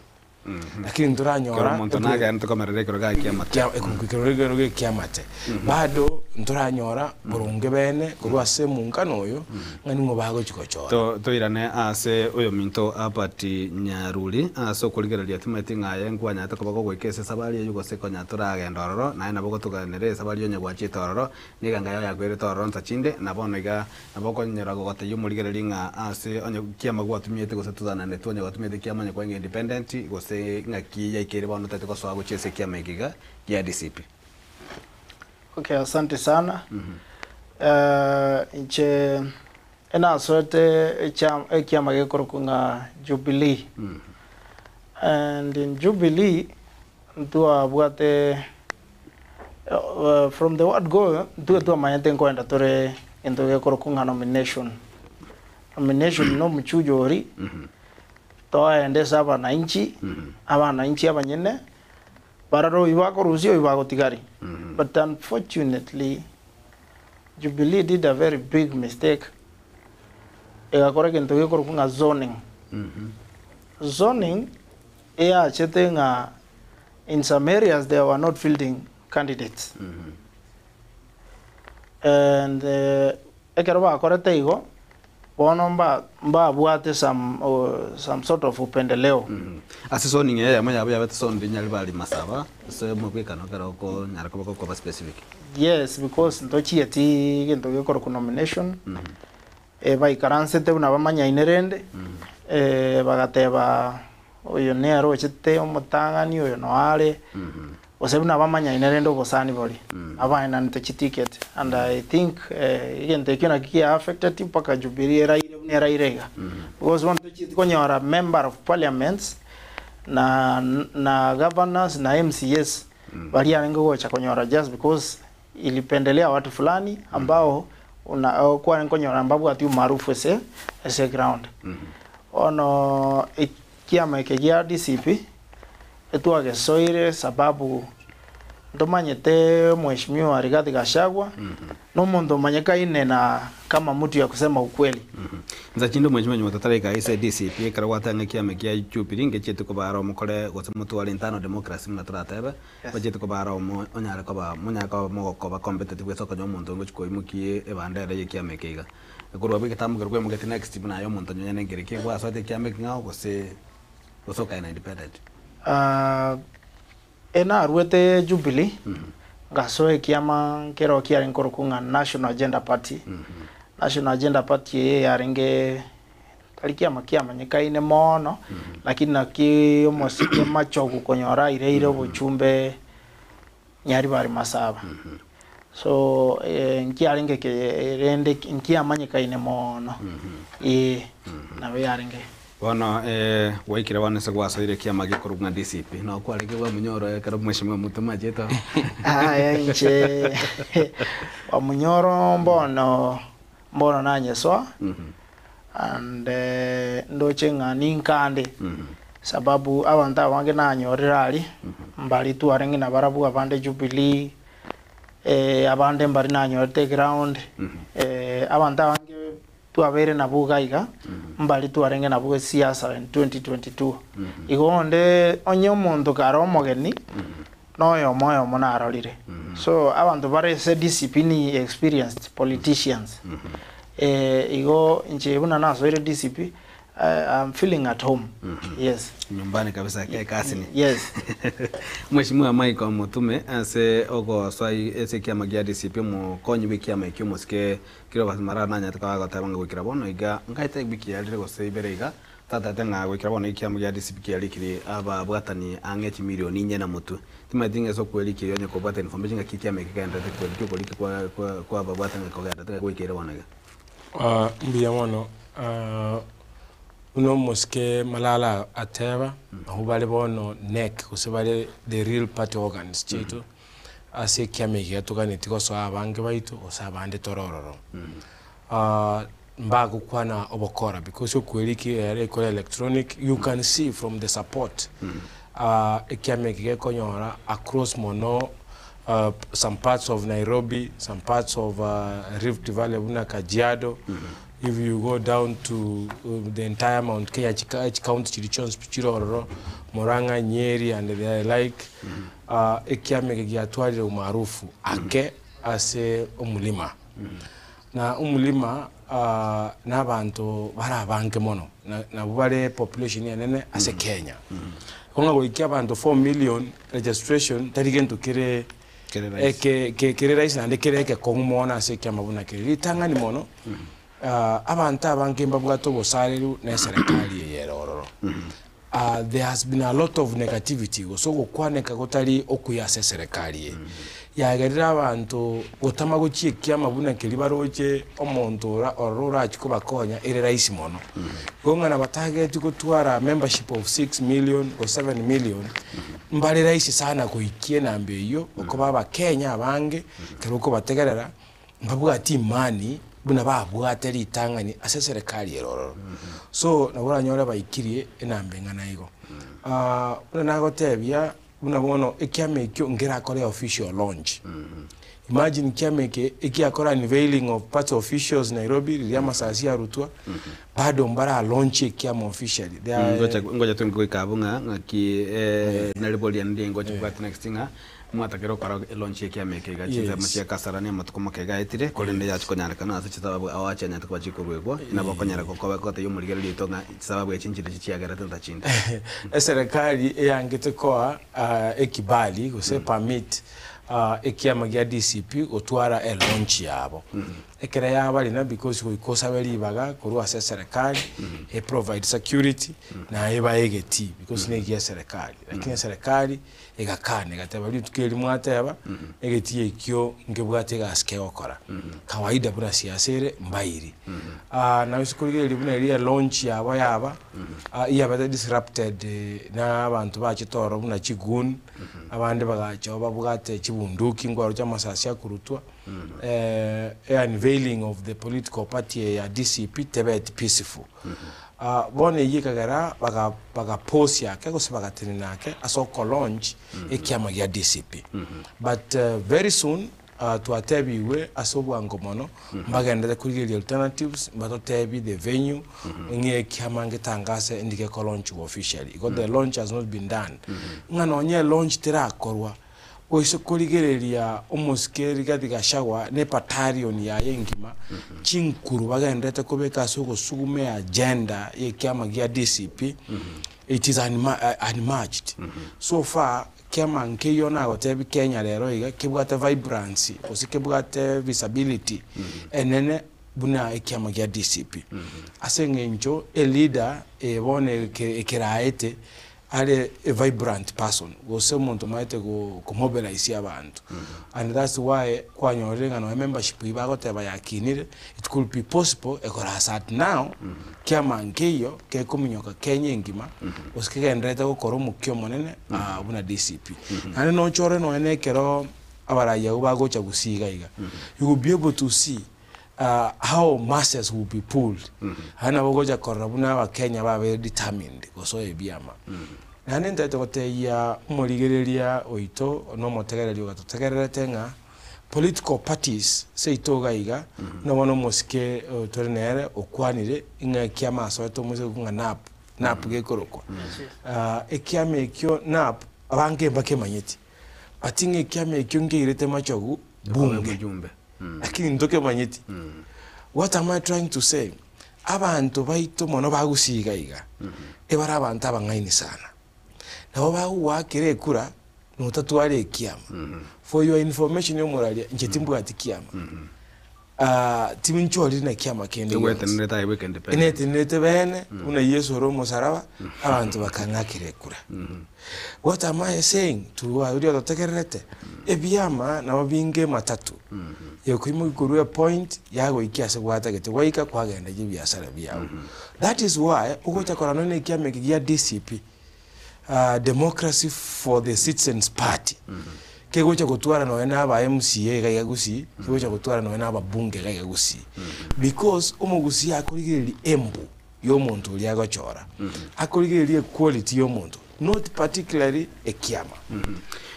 lakini nduranyora monto naga ntokomerere kiroga kiamate kiroga kiamate bado nduranyora burunge bene kurwase munkano oyo ngani ngobago chikochora to irane ase oyo minto apati Nyaruri aso kuligereria timati ngaye ngwanya atakobago gwekese sabali yugo seko nyatura gendororo naye naboko tuganere sabali yo nyagwachi tororo niganga yo yakwere tororo ntachinde nabono iga naboko nyerago gote yumuligereria nga ase onye kiama gwatumiyete gose tuzana ne tonye gwatumiyete kiama nya kwenge independent gose ngaki yaikere bano tete kwa swago chese kiama igiga ya DCP. Okay, asante sana. Inche ena sote kiama gekorokunga Jubilee. And in Jubilee ntua buate from the word go ntua mayente nkwenda tore ento gekorokunga nomination no mchujori toendesa abananchi abananchi abanyene bararo ibako rusio ibako tigari. But unfortunately Jubilee did a very big mistake. Egakora kento gekoro kunga zoning. Zoning chetting in some areas they were not fielding candidates. And ekero bakora teigo bono mba buate some sort of upendeleo. Ase zoning yamanya yabete zoning nyali bali masaba se mubikano karo ko nyara ko specific. Yes, because ntochi ati gento gekoro ku nomination baikaranse te una bamanya inerende bagateba oyo nero chete omutangani oyo no are osebuna bamanya inerende obosani boli abaina ntochi ticket, and I think gento kiona kia affected paka Jubilee era irega because one tochi konyora member of parliaments na governors na MCS bali arengo gocha konyora just because ilipendelea watu fulani ambao kwa nkonyora ambapo ati maarufu ese ground. Ono kiama kegia DCP etu agesoire sababu ndomanyete mheshimiwa Rigathi Gachagua no mundo manyeka ine na kama mtu ya kusema ukweli. Nzachindo mheshimiwa nyumatatare ise DCP karawata ngekiama kia Jubilee ngechetu ko baro mukole gose mutu wali ntano democracy mnaturatebe bachetu ko baro onyare ko ba munyaka mogoko ba competitive soko nyomuntu ngochiko imukie ebandere yekiama keiga kurwa bigetamu kurwe mugeti next na yo muntu nyene ngereke kwa sote kiama ngao gose gosoka ina independent. Ena ruete Jubilee gasoe kiama kero kia nkorokunga National Agenda Party. National Agenda Party yarenge kalikiama kiama nyekaine mono lakini naki omosike machogu konyora ireire obuchumbe nyari bari masaba. So nkiarenge ke rende nkiama nyekaine mono nawe yarenge bono waikira wana se gwasoire kiama gikorunga DCP no kwari gwa munyoro karo mheshimiwa mutuma jeto nche wa munyoro mbono nanyeswa and ndoche ngani nkande sababu abantu abange nanyorerali mbali tu arengi na barabu abande Jubilee abande mbari nanyorete ground abantu abange tu abere na bugaiga mbali tu arenge na buge siasa in 2022 igonde onye omuntu karo omogeni noyo moyo monarorire so abantu bare se discipline experienced politicians igo nje buna naso ile DCP I'm feeling at home. Yes. Nyumbani kabisa kia kasini. Yes. Mheshimiwa Michael Mutume ase ogo swai ese kia magia DCP mu konyi wiki ya maikio musike kiro basimara nanya tukawaga tabanga wikira bono iga ngaite wiki ya lire gose ibere iga tata tenga wikira bono ikia magia DCP kia likiri aba bwatani angeti milioni nye na mutu tima dinga so kweli kiri onye kubata information kikia maikika ndate kweli kweli kwa babwatani kwa ndate wikira bono iga mbiya mono uno moske malala ateba hubale bono neck kusebale the real party organs chito ase kiamege tokane tiko so abange baitu osabande torororo mbago kwana obokora because okweliki ere ko electronic you can see from the support kiamege konyora across mono some parts of Nairobi, some parts of Rift Valley, Kajiado. If you go down to the entire Mount Kenya, County, Chirichons, Pichiroro, Moranga, Nyeri, and the like, ekiamege giatwali umaarufu ake ase umulima. Na umulima na abantu barabanke mono na bale population ya nene ase Kenya. Konga go ikia abantu 4 million registration tarigento kire kere raisi na ndekere ke kongumona ase kia mabuna kire tanga ni mono. Abantu abange mbabwato bosaleru na serikali yerororo. There has been a lot of negativity so gukwaneka gotari okuyase serikali yagerera abantu gotama guchikia mabuna kiri baroje omuntu orora chikuba konya ire raisi mono gonga na batarget gutwara membership of 6 million or 7 million mbali raisi sana kuikie nambe iyo okoba ba Kenya abange keruko bategerera mbabuga ati mani buna babwate ritang'ani ase serikali erororo so nabora nyore baikirie enambe ng'ana igo buna nagotebia buna bono ekiama ekio ngerakore official launch imagine kiama ekiakora unveiling of party officials Nairobi riria masasi arutwa bado mbara launch ekiama officially ngoja tungoikabunga ngaki naribolia ndi ngoja kwat next nga mwatakero kara launch ekiama ekiga chiza machia kasarani amatuko kega etire kolende yacho konyarikana ase chitababu awacha nyata kwa chikurwegwa nabo konyara kokoba kote yumurigero litonga sababu ya chinjire chiagara tenta chinda serikali eyangete kwa ekibali gose permit ekiama gya DCP otwara launch yabo ekera yabali na because we kosa bali baga kurwa serikali provide security na eba egeti because ne gya serikali lakini serikali egakane gatabali tukeli mwateba egeti ekyo ngebwate gaske okora kawaida bura siasere mbairi na usikurigeli buna ile launch yaba yaba disrupted na abantu bachitoro buna chigun abandi bagacho babugate chibunduki ngwaro chamasasi akurutwa unveiling of the political party ya DCP tebet peaceful bone yikagara baga post yake gose bagatini nake asoko launch ekiama ya DCP but very soon tuatebiwe asobwa ngomono mbagenda kurigeli alternatives batotebi the venue nge kiama ngetangase ndike ko launch officially because the launch has not been done ngano nye launch tirakorwa oiso kurigereria umuskeri gathigashagwa ne battalion ya yengima chinkuru bagendete kubeka soko sugume agenda ye kiama gya DCP it is unmatched so far kiama nkeyo na gotebi Kenya lero iga kibwate vibrancy osikibwate visibility enene buna ekiama gya DCP asengenjo a leader ebone ekiraete are a vibrant person gose umuntu maite go mobilize abantu and that's why kwanyorenga no membership ibagoteba yakinire it could be possible ekora sat now kiama nkeyo ke kuminyoka Kenya ngima osikgendete gukora umukyo monene buna DCP and no chore no enekero abaraya ubagocha gusiga iga you will be able to see how masses will be pulled hana bogoja korabuna wa Kenya ba very determined goso ebiama nane ndatote ya murigereria oito no motegererio gatotegererete nga political parties seitoga iga no bono mosike torenere okwanire inga kiama soeto muze kunga nap gekoroko ekiama ekyo nap abange bakemanyeti atinge kiama ekyo ngirete machogu bunge lakini ndoke manyeti what am I trying to say abantu baito mono bagusiga iga ebara abantu abangaini sana nabo baguwakire kura notatware kiama for your information yo moralia njetimbu atikiama timinchori na kiama kende nete bene una Yesu romo saraba abantu bakangakire kura what am I saying to uri ototegerete ebyama na babinge matatu yokuimu kuruya point yago ikiase gwata gete waika kwagenda jibyasara byawo that is why ugocha korano ne kiame ya DCP Democracy for the Citizens Party kegocha gutwara no na aba MCA gayagusi kegocha gutwara no na aba bunge gayagusi because umugusi akurigiriri embu yo muntu uli agachora akurigiriri quality yo muntu not particularly ekiama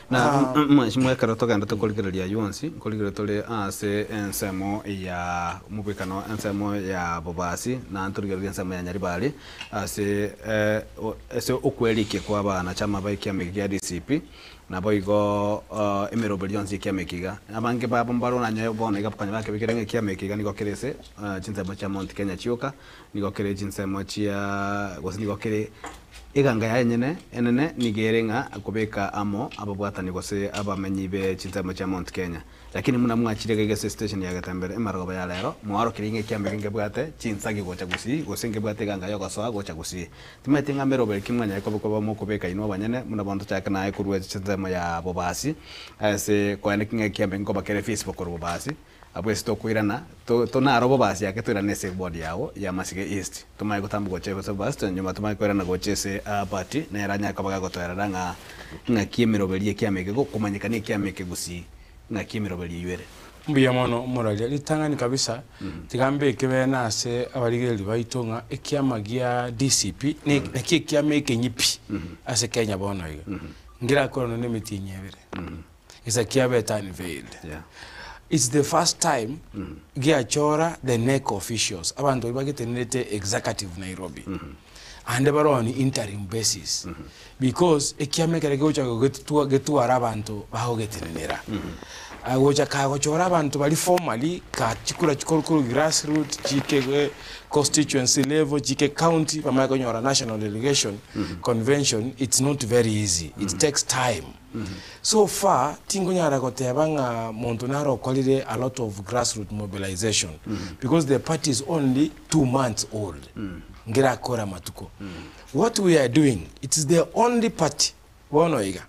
na mweshimwe karoto ganda tokoligereria yonsi koligere tole ase ensemo ya mubikano ensemo ya bobasi na anturigereria ensemo ya nyaribali ase okwelike kwa bana chama baikiame gya DCP na boigo emerobeli yonsi kiamekiga abange babo mbaro na nyayo bona igapukanya bake bikirenge kiamekiga niko kerese chinsemo cha Mount Kenya chioka niko kere chinsemo chia gosi niko kere iganga ya nyene enene nigerenga akubeka amo ababwatani gose abamenyibe chinsemo cha Mount Kenya lakini muna mwachire gese station ya gatambere emaroba ya lero mwaro kiringe kiambe ngebwate chinsagi gocha gusi gose ngebwate ganga yo gasoa gocha gusi timete ngamero bel kimwanya yakoboko bamo kubeka ino banyene muna bantu chaka na kurwe chinsemo ya bobasi ase kwene kinge kiambe ngoba kere Facebook ko bobasi abwese to kuirana to na robo basi yake to irane se board yawo ya Masige East tumai gutambu goche ko sabas nyuma tumai kuirana goche se party na yaranya kabaga gotoera nga kiemero belie kiameke go kumanyikani kiameke gusi nga kiemero belie yere mbuya mono moralia litangani kabisa tigambe kebena ase abarigeli baitonga ekiama gia DCP ne kiama ekenyipi ase Kenya bono iga ngira kono ne mitinyebere isa kiabe tani veiled it's the first time gia chora the NEC officials abantu bagetenete executive Nairobi and they were on interim basis because ekiame kare gocha getu arabantu bahogetenera gocha ka gochora abantu bali formally ka chikura chikuru grassroots chike constituency level chike county pamako nyora national delegation convention. It's not very easy. It takes time. So far tingo nyara kotebanga montonaro kolire a lot of grassroots mobilization because the party is only 2 months old. Ngira kora matuko. What we are doing, it is the only party wonoiga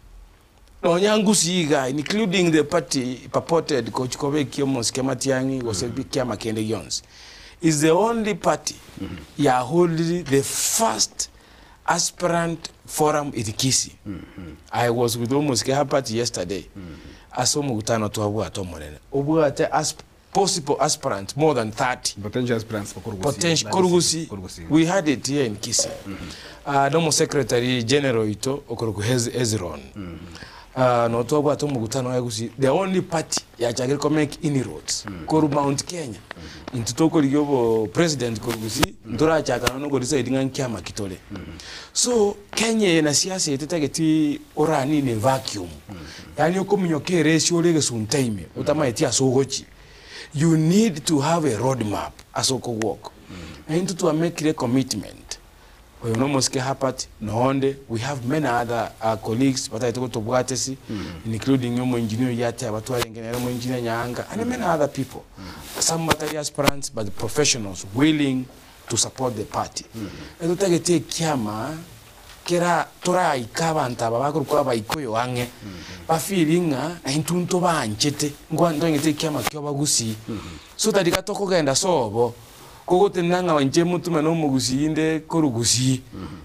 no nyangusi iga, including the party purported Coach Kobe Kiyomo Skematiangi was a big Kiama Kende Yons, is the only party ya holding the first aspirant forum in Kisi. I was with almost party yesterday. Asomo utano to abu atomorene. Obu ate possible aspirants, more than 30. Potential aspirants for Korugusi. Potential Korugusi. We had it here in Kisi. Domo Secretary General Ito Okoroku Hezron. No to abu atomo utano yagusi. The only party ya chagiriko make inroads. Koru Mount Kenya. Intutoko liyobo President Korugusi. Ndora chaka no godisa idinga nkiama kitole. So Kenya na siasa itetageti orani ne vacuum. Yani ukomunyoke ratio lege suntaime. Utama etia sogochi. You need to have a roadmap as oko work. And to make a commitment. We almost hapat noonde. We have many other colleagues, but I talk to Buatesi, including yomo engineer Yate, Abatwa engineer Nyanga, and many other people. Some material aspirants, but the professionals willing to support the party. And to take kiama kera tora ikaba ntaba bakuru kwa baikoyo ange ba feelinga na intunto ba anchete ngwando ngete kiama kyo bagusi so that ikatoko genda sobo kogote nanga wanje mutuma no mugusi inde korugusi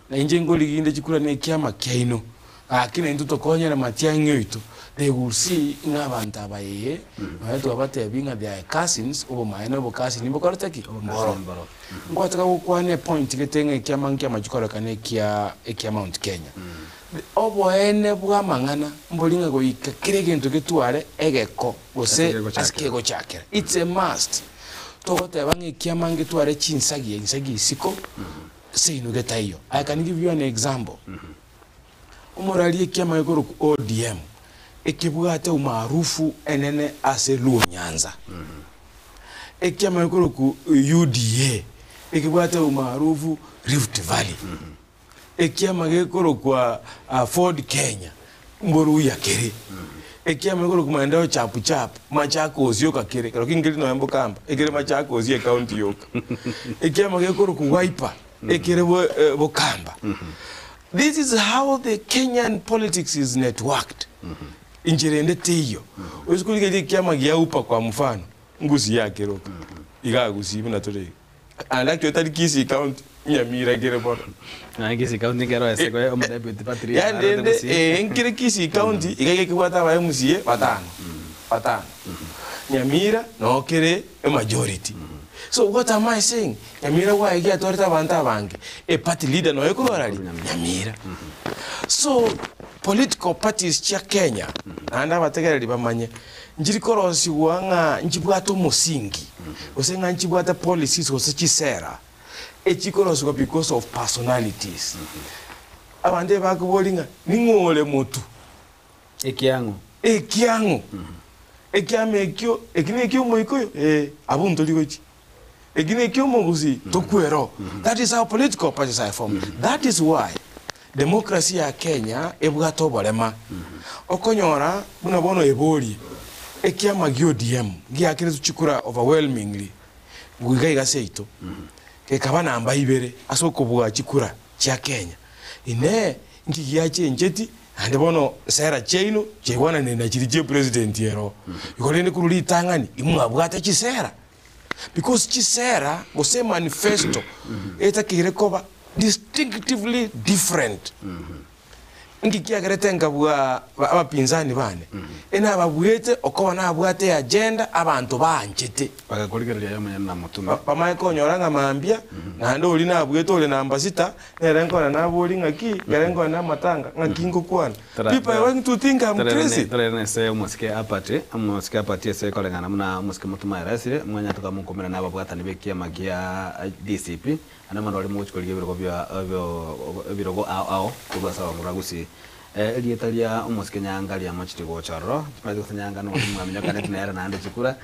na inje ngoli inde chikura ne kiama kyaino akina intuto konya na matianyo ito they will see ngabanta abaye baito abate binga their cousins obo maena obo cousin imbo korotaki mboro ngwataka kukwane point getenga kiama nkiama chikora kane kia Mount Kenya obo ene bwa mangana mbolinga go ikakire gento getware egeko gose askego chakera. It's a must togote bange kiama ngetware chinsagi isiko seino getayo. I can give you an example. Umorali kiama yegoro ODM ekibwate umaarufu enene ase Luo Nyanza. Ekiama yegoro ku UDA ekibwate umaarufu Rift Valley. Ekiama yegoro kwa Ford Kenya mboru ya kere. Ekiama yegoro ku maendeo chapu Machakos yoka kere karo kingeli no yambo kamba ekere Machakos ye county yoka. Ekiama yegoro ku Wiper ekere bo kamba. This is how the Kenyan politics is networked. Injirende teyo. Usikulike kiama gia upa kwa mfano. Ngusi yake roka. Iga gusi ibuna tole. And like to Kisi count Nyamira gere bora. Na Kisi county ngero ese kwa o deputy patria. Yande ngire Kisi county igage kwata ba MCA patano. Nyamira no kere a majority. So what am I saying? Nyamira wa igia torita banta bange. A party leader no ekulorali Nyamira. So political parties cha Kenya anda bategera libamanye njirikorosi wanga njibwato musingi osenga njibwata policies osechisera echikorosi because of personalities abande bakubolinga ningole mutu ekiango ekiame ekyo ekine moikoyo abunto ligochi ekine kyo mogusi tokuero. That is how political parties are formed. That is why democracy ya Kenya ebwato bolema okonyora buna bono eboli ekiama GODM giakire tuchikura overwhelmingly bugaiga seito ke kabana amba ibere asoko bwa chikura cha Kenya ine ngiyache njeti ande bono sera cheino chewana nena chirije president yero ikolene kuruli tangani imwabwata chisera because chisera gose manifesto eta kirekoba distinctively different. ngikiagerete nkabwa abapinzani bane ena babwete okona abwate agenda abantu banjete bagakurikirira yo mena mutume pamaye konyoranga mambia nando uli na abwete uli namba 6 nerengo na nabuli ngaki gerengo na matanga ngakingo kwana people are going to think I'm crazy trene se musike apati se kolengana muna musike mutuma irasire mwanya tukamukomera nababwatani bekia magia DCP ana manori mu chikoliga birogo ao kubasa nguragusi elietalia musike nyanga lya machitigo charo tmaze kunyanga no mwamenya kana tinera nande chikura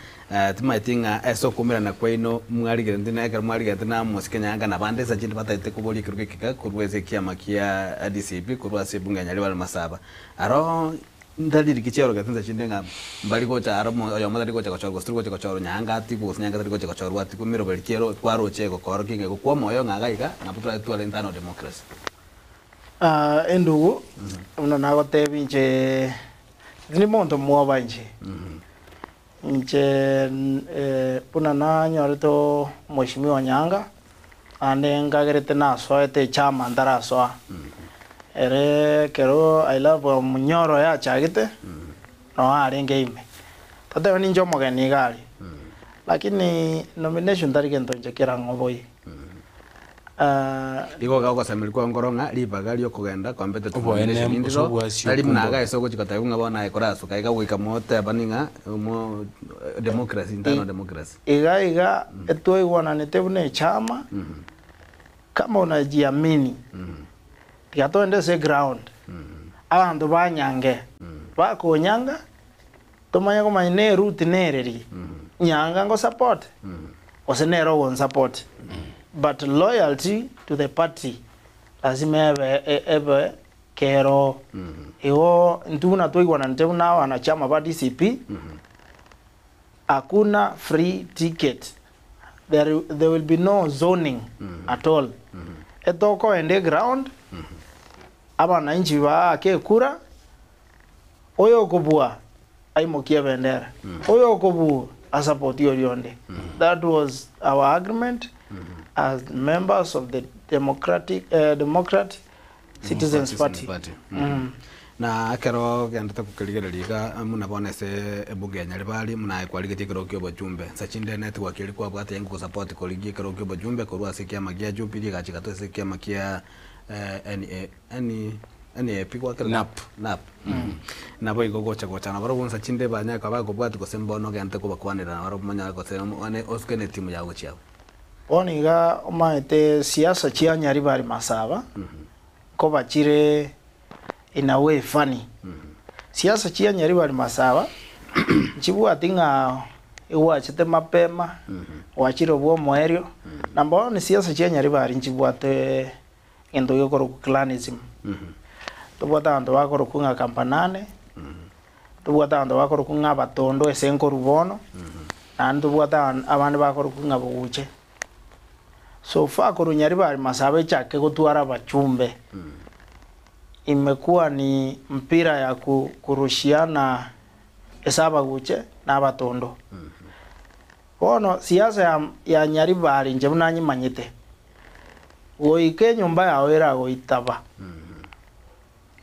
tmaitinga eso kumira na kwaino mwaligere ndina ekara mwaligere na musike nyanga na bande sa chindi pataite kuboli kirukika kurweze kia makia DCP kurwase bunga nyali wal masaba aro ndaliri kichero gatinza chindenga mbali ko charo yo madari ko chako stru ko chako nyanga ati ko nyanga tari ko chako ati ko miro belikero kwaro cheko koro kinge ko kwa moyo ngagaika naputra tu alentano democracy endugu uno nago tebinche ni monto muoba nje nje puna na nyorito mheshimiwa Nyanga ane ngagerete na soete chama ndara so ere kero I love munyoro ya chagite no arenge ime tate ni njomo gani gali lakini nomination tarike ntonje kera ngoboi iko gako samiri kwa ngoronga libaga lyo kugenda competitive nomination indiro tali munaga esoko chikata yunga bona ekoraso kaika wika mote abaninga mo democracy internal democracy iga etoi wana netebune chama kama unajiamini tigatonde se ground abantu banyange bakonyanga tomanya ko mane route nereri nyanga ngo support osenero won support but loyalty to the party lazima ebe kero iwo nduna toigwa na ntuna wanachama wa DCP hakuna free ticket there will be no zoning at all etoko ende ground abana inchi ba ke kura oyo kubua aimokia bendera oyo kubu support yorionde that was our agreement as members of the Democrat Citizens Party. Na kero genda kukiligeriga muna bonese ebuge nyalibali muna kwaligi kero kyo bajumbe sachinde network ilikuwa bwate yangu support koligi kero kyo bajumbe korwa sikia magia jupili gachika to sikia magia ani pigwa kero nap na boy gogo chagocha na baro gonsa chinde banya kwa bago bwate ko sembono gante ko bakwanira na baro manya ko semo ane oskene timu yawo chiao oniga omaete siasa chia Nyaribari Masaba ko bachire in a way funny siasa chia Nyaribari Masaba chibua tinga iwachete mapema wachiro bwo moerio namba ni siasa chia Nyaribari chibua te endo yokoro clanism tubwata ando bakoro kunga kampanane tubwata ando bakoro kunga batondo esenko rubono ando tubwata abandi bakoro kunga buguche so far kuru Nyaribari Masaba chake gutwara bachumbe imekuwa ni mpira ya kurushiana esaba guche na batondo ono siasa ya Nyaribari nje munanyi manyite oike nyumba yawe era goitaba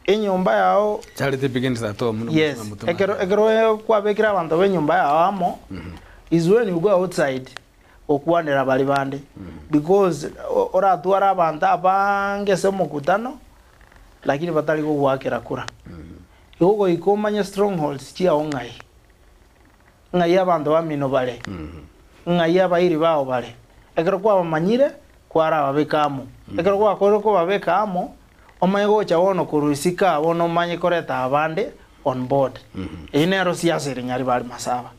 enyumba yao charity begins at home yes ekero kwa bekira abantu be nyumba yao amo is when you go outside okwanira bali bande because ora twara banda bange se mukutano lakini batali go wakira kura yogo ikomanya strongholds chia ongai ngai abantu bamino bale ngai abairi bao bale ekero kwa bamanyire kwara babekamo ekero kwa ko babekamo omayego cha wono kurusika wono manye koreta abande on board inero siasa iri Nyaribari Masaba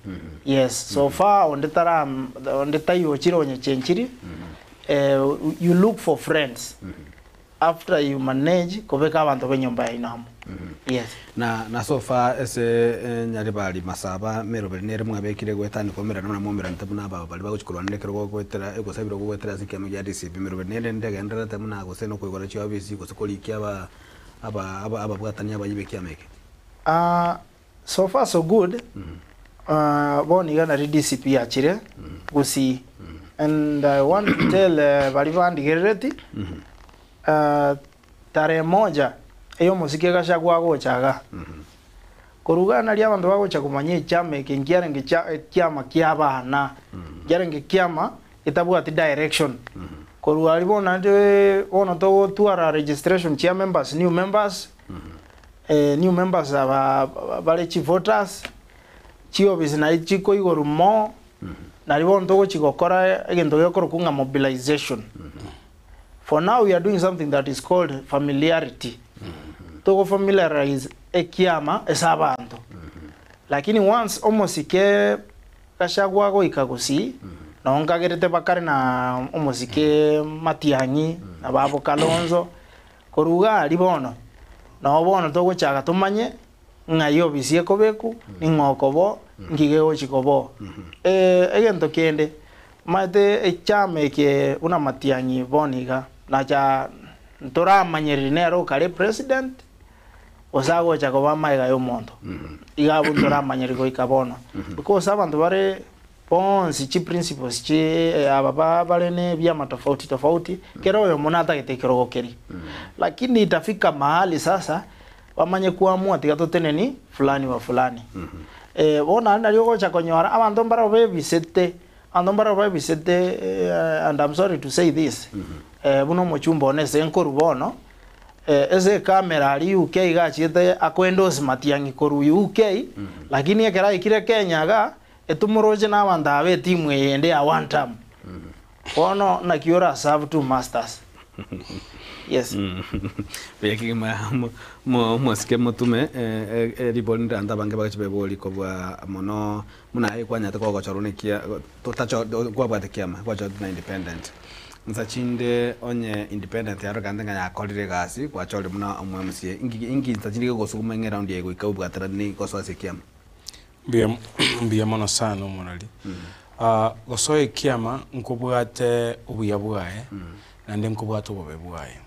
yes so far onde tayo chiro onye chenchiri you look for friends after you manage kobeka abantu benyumba inamo yes na so far ese Nyaribari Masaba mero bernere mwabekire gwetani komera na mwomera ntabuna aba bali baguchikurwa ndekero gwetera egosabiro gwetera sikya ya DCP mero bernere ndege ndara tamuna goseno kwigora cyo abisi gosikolikia aba bwatani abayibekia meke so far so good boni gana DCP achire gusi and I want to tell bali bandi gereti tarehe moja eyo musike Gachagua gochaga korugana ria bantu bagocha kumanya ichama ekingiare ngichama kiabana giare ngikiama itabwati direction korugari bona nde ona to tuara registration chia members new members bale chi voters chio bizina chiko igoro mo na ribon to chigokora egento gekoro kunga mobilization. For now we are doing something that is called familiarity. To familiarize ekiama esabantu. Lakini once omosike Gachagua go ikagusi na ongagerete bakare na omosike Matiang'i na babo Kalonzo koruga ribono na obono to gochaga tumanye ngayo bisie kobeku ningokobo ngigeo chikobo egento kende mate echame ke una Matiang'i boniga na cha ntora manyeri nero kare president osago chako bamaiga yo mondo igabo ntora manyeri go ikabono because abantu bare ponsi chi principles chi ababa bare ne vyama tofauti kero yo monata getekero gokeri lakini itafika mahali sasa wamanye kuamua tikatoteneni fulani wa fulani bona nalio gocha konyora abantu mbara bebisete and I'm sorry to say this buno mochumba onese enkorubono ese kamera ali UK gachiete akwendose Matiang'i koru UK lakini ekera ikire Kenya ga etumoroje na banda be timu yende ya one time ono na kiora serve two masters. Yes. Beki mo skemo tume riboni ndanda bange bakachibeboli kobwa mono muna ekwanya to kogochorone kia totacho kwa bwate kiama kwa cho na independent nsachinde onye independent yaro kandanga ya kolire gasi kwa chole muna omwamsie ingi nsachinde gosukuma nge round yego ikabwatara ni kosose kiama mbia mono sana omonali gosoe kiama nkobwate obuya bwae nande nkobwate obobe bwae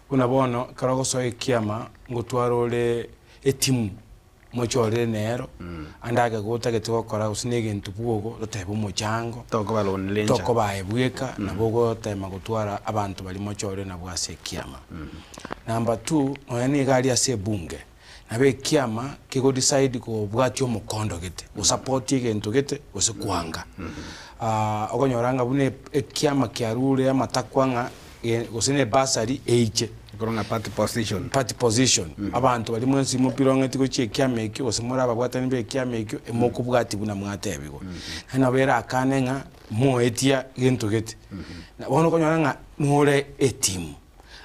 unabono karogosoe kiama ngotwarole etimu mochore nero andage gotagete gokora usinege ntubugo rotebo mochango toko baebweka nabogo tema gotwara abantu bali mochore na bwase kiama. Number 2 oyani gari ase bunge nabe kiama kigo decide ko bwati omukondo gete o support igento gete ose kwanga okonyoranga bune kiama kiarure amatakwanga gosene basari eiche koronga party position abantu bali mwensi mupironga tiko chie kiama ekyo osemora ababwatani be kiama ekyo emokubwati buna mwatebigo hana bera akanenga moetia gento gete na bono konyoranga nore etimu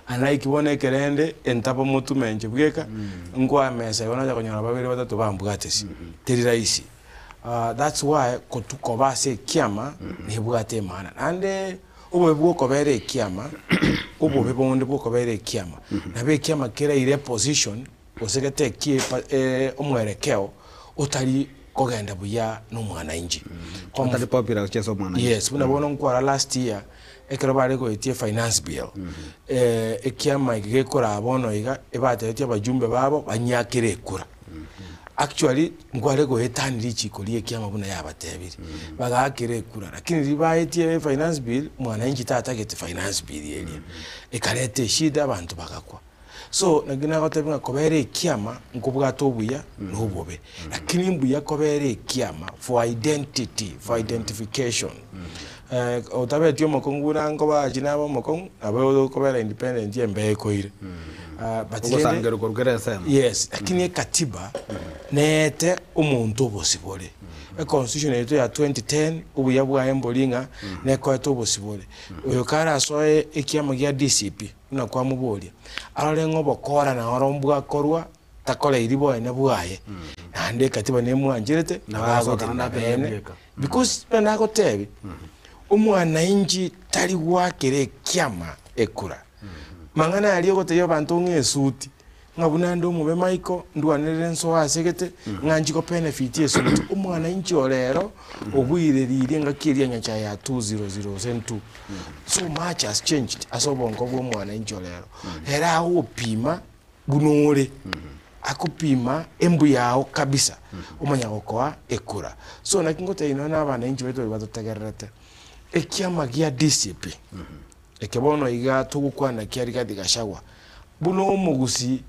anaiki bone kerende entapa mutu menje bweka ngwa mesa yona ja konyora babiri batatu bambwatesi teri raisi that's why kotuko base kiama ne bwate mana ande obo bwoko bere kiama obo bebonde bwoko bere kiama nabe kiama kera ile position osegete kie omwerekeo otali kogenda buya no mwana inji otali popular cheso mwana yes buna bono nkwara last year ekero bare ko etie finance bill ekiama igekora abono iga ebate etie bajumbe babo banyakire kura actually ngware go etaniri chikolie kiama buna yabatebiri bagakire kura lakini ribaetie finance bill mwana inji tata gete finance bill yelia ekarete shida abantu bagakwa so nagina gotebinga kobere kiama nkubwato obuya nobobe lakini mbuya kobere kiama for identity for identification otabe tio mokongura ngo ba jinabo mokong abo kobera independent yembe koire batire korugera sema yes lakini katiba nete umuntu obosibole a constitution yetu ya 2010 ubuya bwa embolinga ne ko eto obosibole oyo kara soe ekiama gya DCP una kwa mubolia arore ngobo kora na orombwa korwa takola iribo ene bwaye nande katiba ne mwanjirete na bene because nako tebi umwana inji tali wakere kiama ekura mangana aliyo goteyo bantu ngesuti ngabuna ndo mube Michael ndwanere nso asegete nganji ko benefit yesuti umwana inji olero obwire liri ngakiria nyacha ya 2002 so much has changed asobongo bwo mwana inji olero era opima bunore akupima embu yao kabisa umanya gokoa ekura so nakingote inona abana inji beto batotegerete ekiama gya DCP ekebono iga tugukwana kiari Gachagua buno omugusi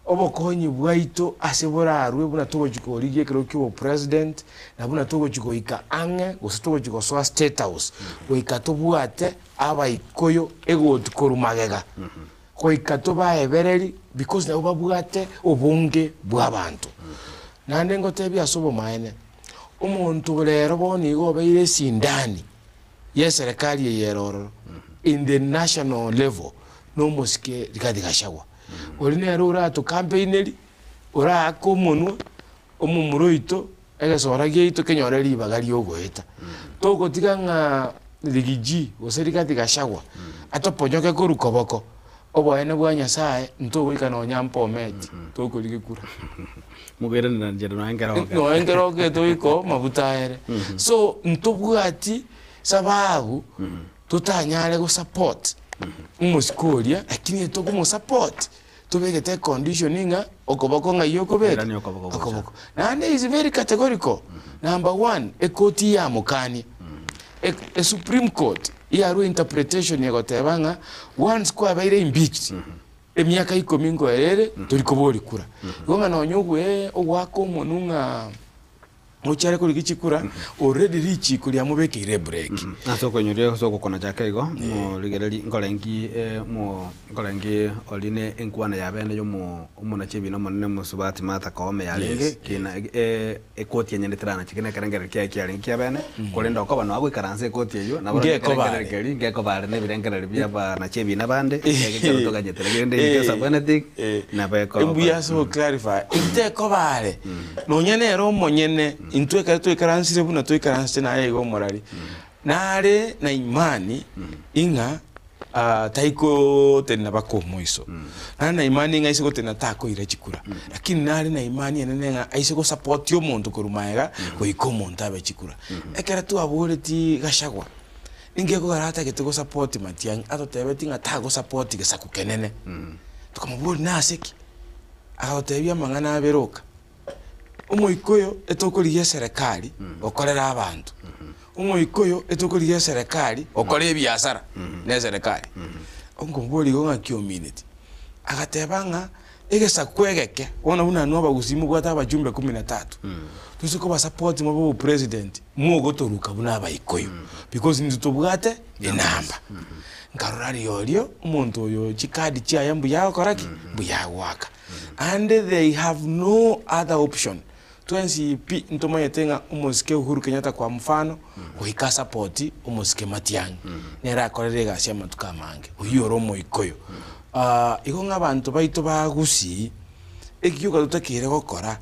obokonyi bwaito ase borarwe buna togochiko ligie kero kiwo president na buna togochiko ika ange gose togochiko so state house goika tobwate abaikoyo egoti korumagega goika tobaebereri because nabo babwate obunge bw'abantu nande ngotebia sobo maene omuntu lero boni go beire sindani ya serikali yeroro in the national level no mosike Rigathi Gachagua orine rura to campaigneri ora akomonwa omumuroito egesora geito kenyore libagari ogoeta togotiga nga ligiji ose Rigathi Gachagua atoponyoke korukoboko oboene bwa Nyasaye ntogoika no nyampo meti tokorige kura mugere na njero no engeroke toiko mabutaere so ntobwati sababu tutanyale go support umusikoria lakini tokumo support tubegete conditioninga okoboko nga yoko beta okoboko nande is very categorical. Number 1 ekoti ya mukani a Supreme Court yaru interpretation yagotebanga once kwa baire impeached emyaka 10 ngo erere turikobori kura gonga no nyugwe ogwako monunga muchare kuri gichikura already richi kuri amubekire break asoko nyure soko kona jakaigo mo ligereri ngolengi mo ngolengi oline enkwana yabene yo mo umuna chebino monne musubati mata kome yalenge kina ekoti yenye netrana chikene karengere kya bene kolenda ko bano agwikaranse ekoti eyo na bano ngeko bare ne birengere bya ba na chebina bande ngeke toka jetere ngende ngesa benedik na beko embuya so clarify inteko bare no nyene ro monyene intweka twekaransire buna twekaransire na yego morali nare na imani inga taiko tena bakomoiso na imani inga isiko tena tako ire chikura lakini nare na imani enenga aisiko support yo muntu kurumaega ko ikomonta be chikura ekera tu abure ti Gachagua ingeko garata ketego support Matiang'i atotebe tinga tago support ke sakukenene tukamuburi naseki akotebia mangana aberoka umuikoyo etokoriye serikali okorera abantu umuikoyo etokoriye serikali okorera biashara ne serikali ongombori gonga community agatebanga egesa kwegeke ona buna no bagusimu gwata abajumbe 13 tusiko ba support mo president mu gotoruka buna abaikoyo because nditobwate enamba ngarurari yorio umuntu oyo chikadi chia yambu yao koraki buyawaka and they have no other option twensi pi ntoma yetenga umosike Uhuru Kenyatta kwa mfano kuhika support umosike Matiang'i nera korerega shema tukamange uyoro moikoyo igonga abantu baito bagusi ekiyoka tutakire gokora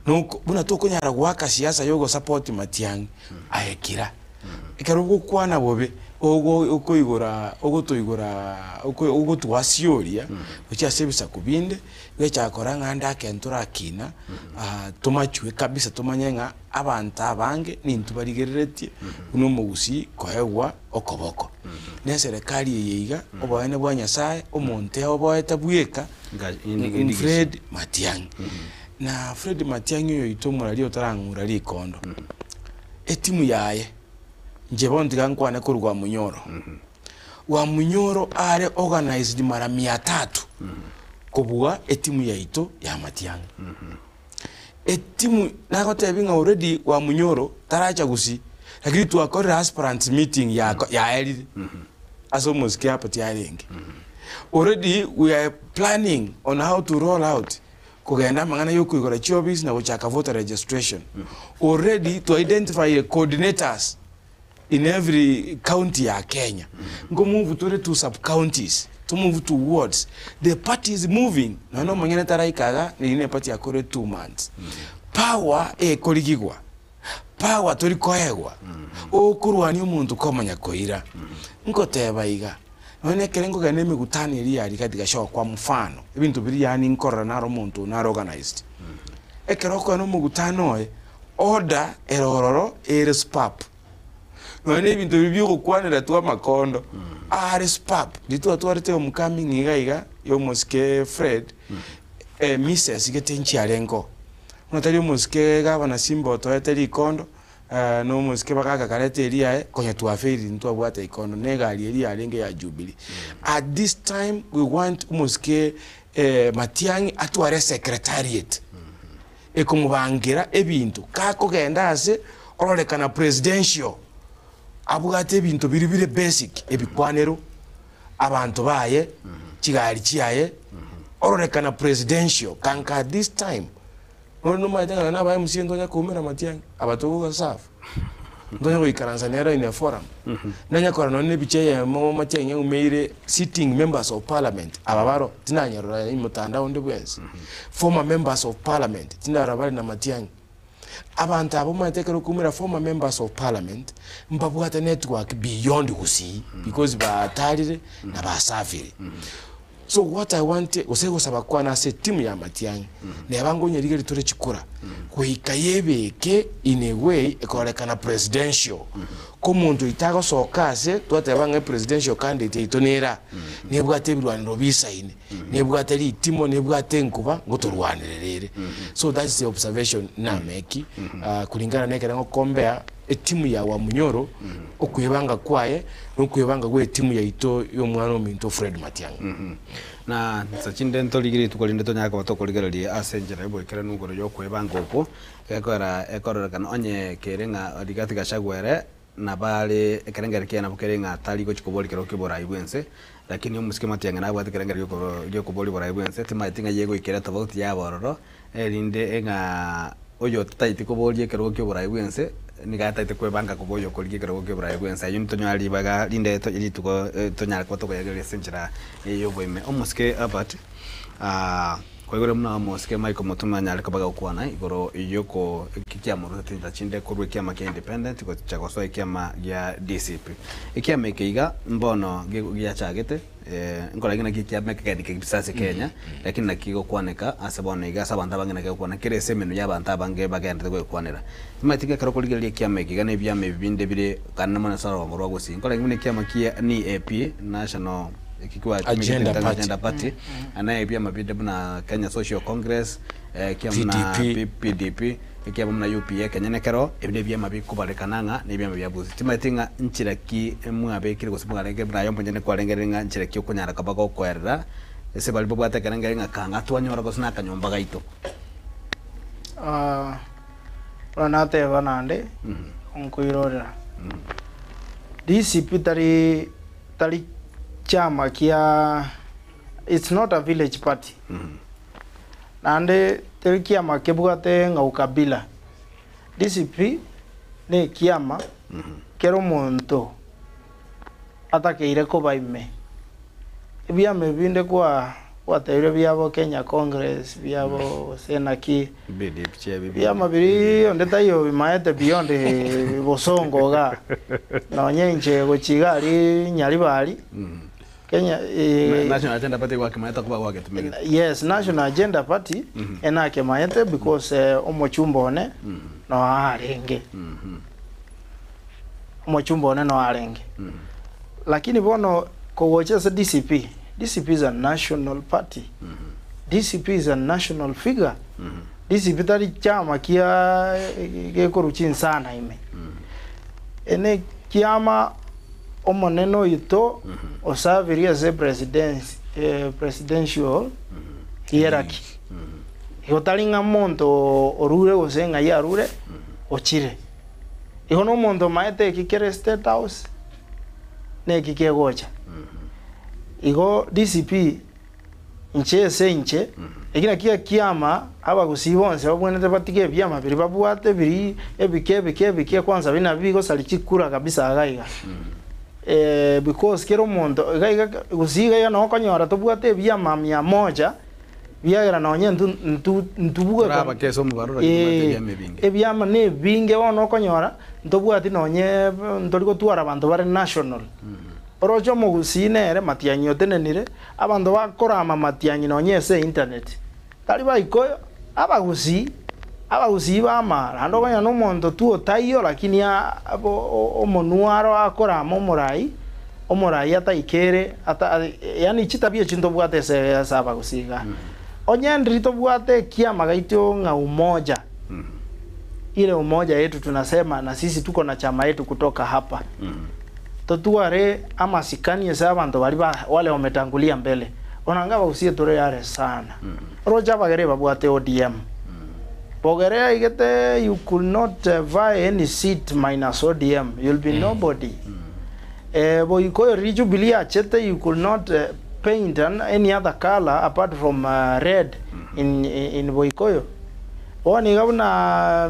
nuko buna tokonyara gwaka siasa yogo support Matiang'i ayekira ikarugo kwana bobe ogotoigora ogotwasioria ucha sebisa kubinde wecha koranga anda kentura kina tomachwe kabisa tomanyenga abantu abange nintu barigereretie uno mugusi koewa okoboko ne serikali yeiga oboene bwa Nyasaye omonte oboeta bweka Fred Matiang'i na Fred Matiang'i yo itomurali otarangura likondo etimu yaye njebondi gankwane kurwa Munyoro wa Munyoro are organized mara 300 kubwa etimu yaito ya Matiang'i etimu nakotebinga already wa Munyoro taracha gusi lakini tuakora aspirant meeting ya eli aso mosque hapa tiaringi already we are planning on how to roll out kugenda mangana yoku igora chobis na kuchaka voter registration already to identify the coordinators in every county ya Kenya. Go move to 2 sub counties, to move to wards. The party is moving. No mangena taraikaga ni ine party ya kore 2 months. Power koligigwa. Power tori koegwa. O kurwani umuntu komanya koira. Nkoteba iga. None kerengo gane migutani iri ya Rigathi Gachagua kwa mfano. Ibintu biri yani nkora naro muntu na organized. Ekeroko no mugutano order erororo erespap. None ibintu bibyo kwanira twa makondo spap ditu atwarete omukami ngigaiga yo mosque Fred Mrs getenchi arengo notari mosque gabana simbo toeteri ikondo no mosque bakaga karete eria konya tuaferi ntu abwata ikondo negari eria arenge ya Jubilee. At this time we want mosque Matiang'i atware secretariat ekumubangira ebintu kakogenda ase ororekana presidential abugate ebintu biri basic ebikwanero abantu baye chigari chiaye ororekana presidential kanka this time no maitanga na baye musiendo nya kumera Matiang'i abatogo safu ndonya goikaranza nera in a forum nanya kora none bicheye mo Matiang'i umeire sitting members of parliament ababaro tinanyarora imutanda onde bwese former members of parliament tinarabali na Matiang'i abantu abo matekero kumira former members of parliament mbabwata network beyond kusi because batarire na basafiri. So what I want osego sabakwa na se timu ya Matiang'i ne bango nyerige litore chikura kuhikayebeke in a way ekolekana presidential ko muntu itago sokase twatebanga presidential candidate itonera nebwate birwaniro bisaine nebwate litimo nebwate nkuba ngotorwanirere. So that's the observation na meki kulingana nekera ngo kombea etimu ya wa Munyoro okwebanga kwaye nokwebanga gwe timu ya ito yo mwana ominto Fred Matiang'i na sachinde ntoligiri tukolinde tonyaka batokoligererie asenjera ebo ikera nugoro yo kwebanga opo ekora kana onye kerenga Rigathi Gachagua na bale ekerengere kiana bukerenga tali go chikoboli kero kibora ibwense lakini umuske Matiang'i na bwate kerengere yo koboli bora ibwense tima itinga yego ikera tofauti ya bororo erinde enga oyo taiti koboli kero kibora ibwense nigata ite kwebanga kuboyo kolike kero kibora ibwense yuni tonyali baga linde to ilituko tonyala kwato kwegere senjera yo boime umuske abat kwa igore muna moske Michael Mutuma nyale kabaga ukwana igoro yoko kikiamo rutinda chinde kurwe kiama kia independent ko chakoso ikiama ya DCP ikiama ikiga mbono gya chagete ngola gina kikiama kekadike kibisase Kenya lakini nakigo kwaneka asabona iga sabanda bangena ke kwana kire semenu yabanta bange bagenda ko kwanera matika karo koligeli kiama ikiga ne byame binde bire kanna mana sara ngorwa gosi ngola gina kiama kia ni AP National ikiwa agenda party anaye pia mabide na Kenya Social Congress kiama na PDP ikiwa mna UPA Kenya nekero ebide bya mabikubarekananga ne bya mabyabuzi timatinga nchiraki mwabe kire gosimugarenge bna yombo nyene kwarengerenga nchiraki okunyara kabago kwerera ese bali bobwata karengerenga kanga twanyora gosina kanyomba gaito ranate banande onkuirora DCP tari chama kia it's not a village party nande teri kiama kebugate nga ukabila DCP ne kiama kero monto atakeire ko baime ebya mebinde kwa watere byabo Kenya Congress byabo senaki bya mabiri ondeta yo bimaete beyond bosongo ga nonyenje gochigali nyali bali Kenya National Agenda Party wa kimaeta kuba wa getumege. Yes, National Agenda Party ena kimaeta because omochumbone no arenge. Omochumbone no arenge. Lakini bono kowochesa DCP. DCP is a national party. DCP is a national figure. DCP tari chama kia gekoruchin sana ime. Ene kiama omoneno ito osaviria ze presidential hierarchy ikotalinga monto orure osenga ya rure ochire ikono monto maete kikere state house ne kikegocha iko DCP nche senche ikina kia kiama aba kusibonse babonete batike byama biri babwate biri ebike kwanza bina bigo salichikura kabisa agaiga because kero mondo gaiga gusiga ya no kanyora tobwate byama 100 byagera nonye ntubuga raba keso mubarura kimate byamebinge ebyama ne binge wono kanyora ntobwati nonye ntoriko twara abantu bare national orojo mu gusinere Matiang'i otenenire abantu bakorama Matiang'i nonye se internet tali baikoyo abagusi bamara ando kanya no mondo tuo tayo lakini omonuaro akorama omorai ataikere yani chitabie chinto bwate se saba gusiga onyandri to bwate kiama gaityo nga umoja ile umoja yetu tunasema na sisi tuko na chama yetu kutoka hapa totuare ama sikani ya abantu wale wametangulia mbele onanga bagusie tore yare sana roja bagere babwate ODM bogere igete you could not buy any seat minus ODM you'll be nobody Boykoyo Jubilee achete you could not paint any other color apart from red in Boykoyo oni gabuna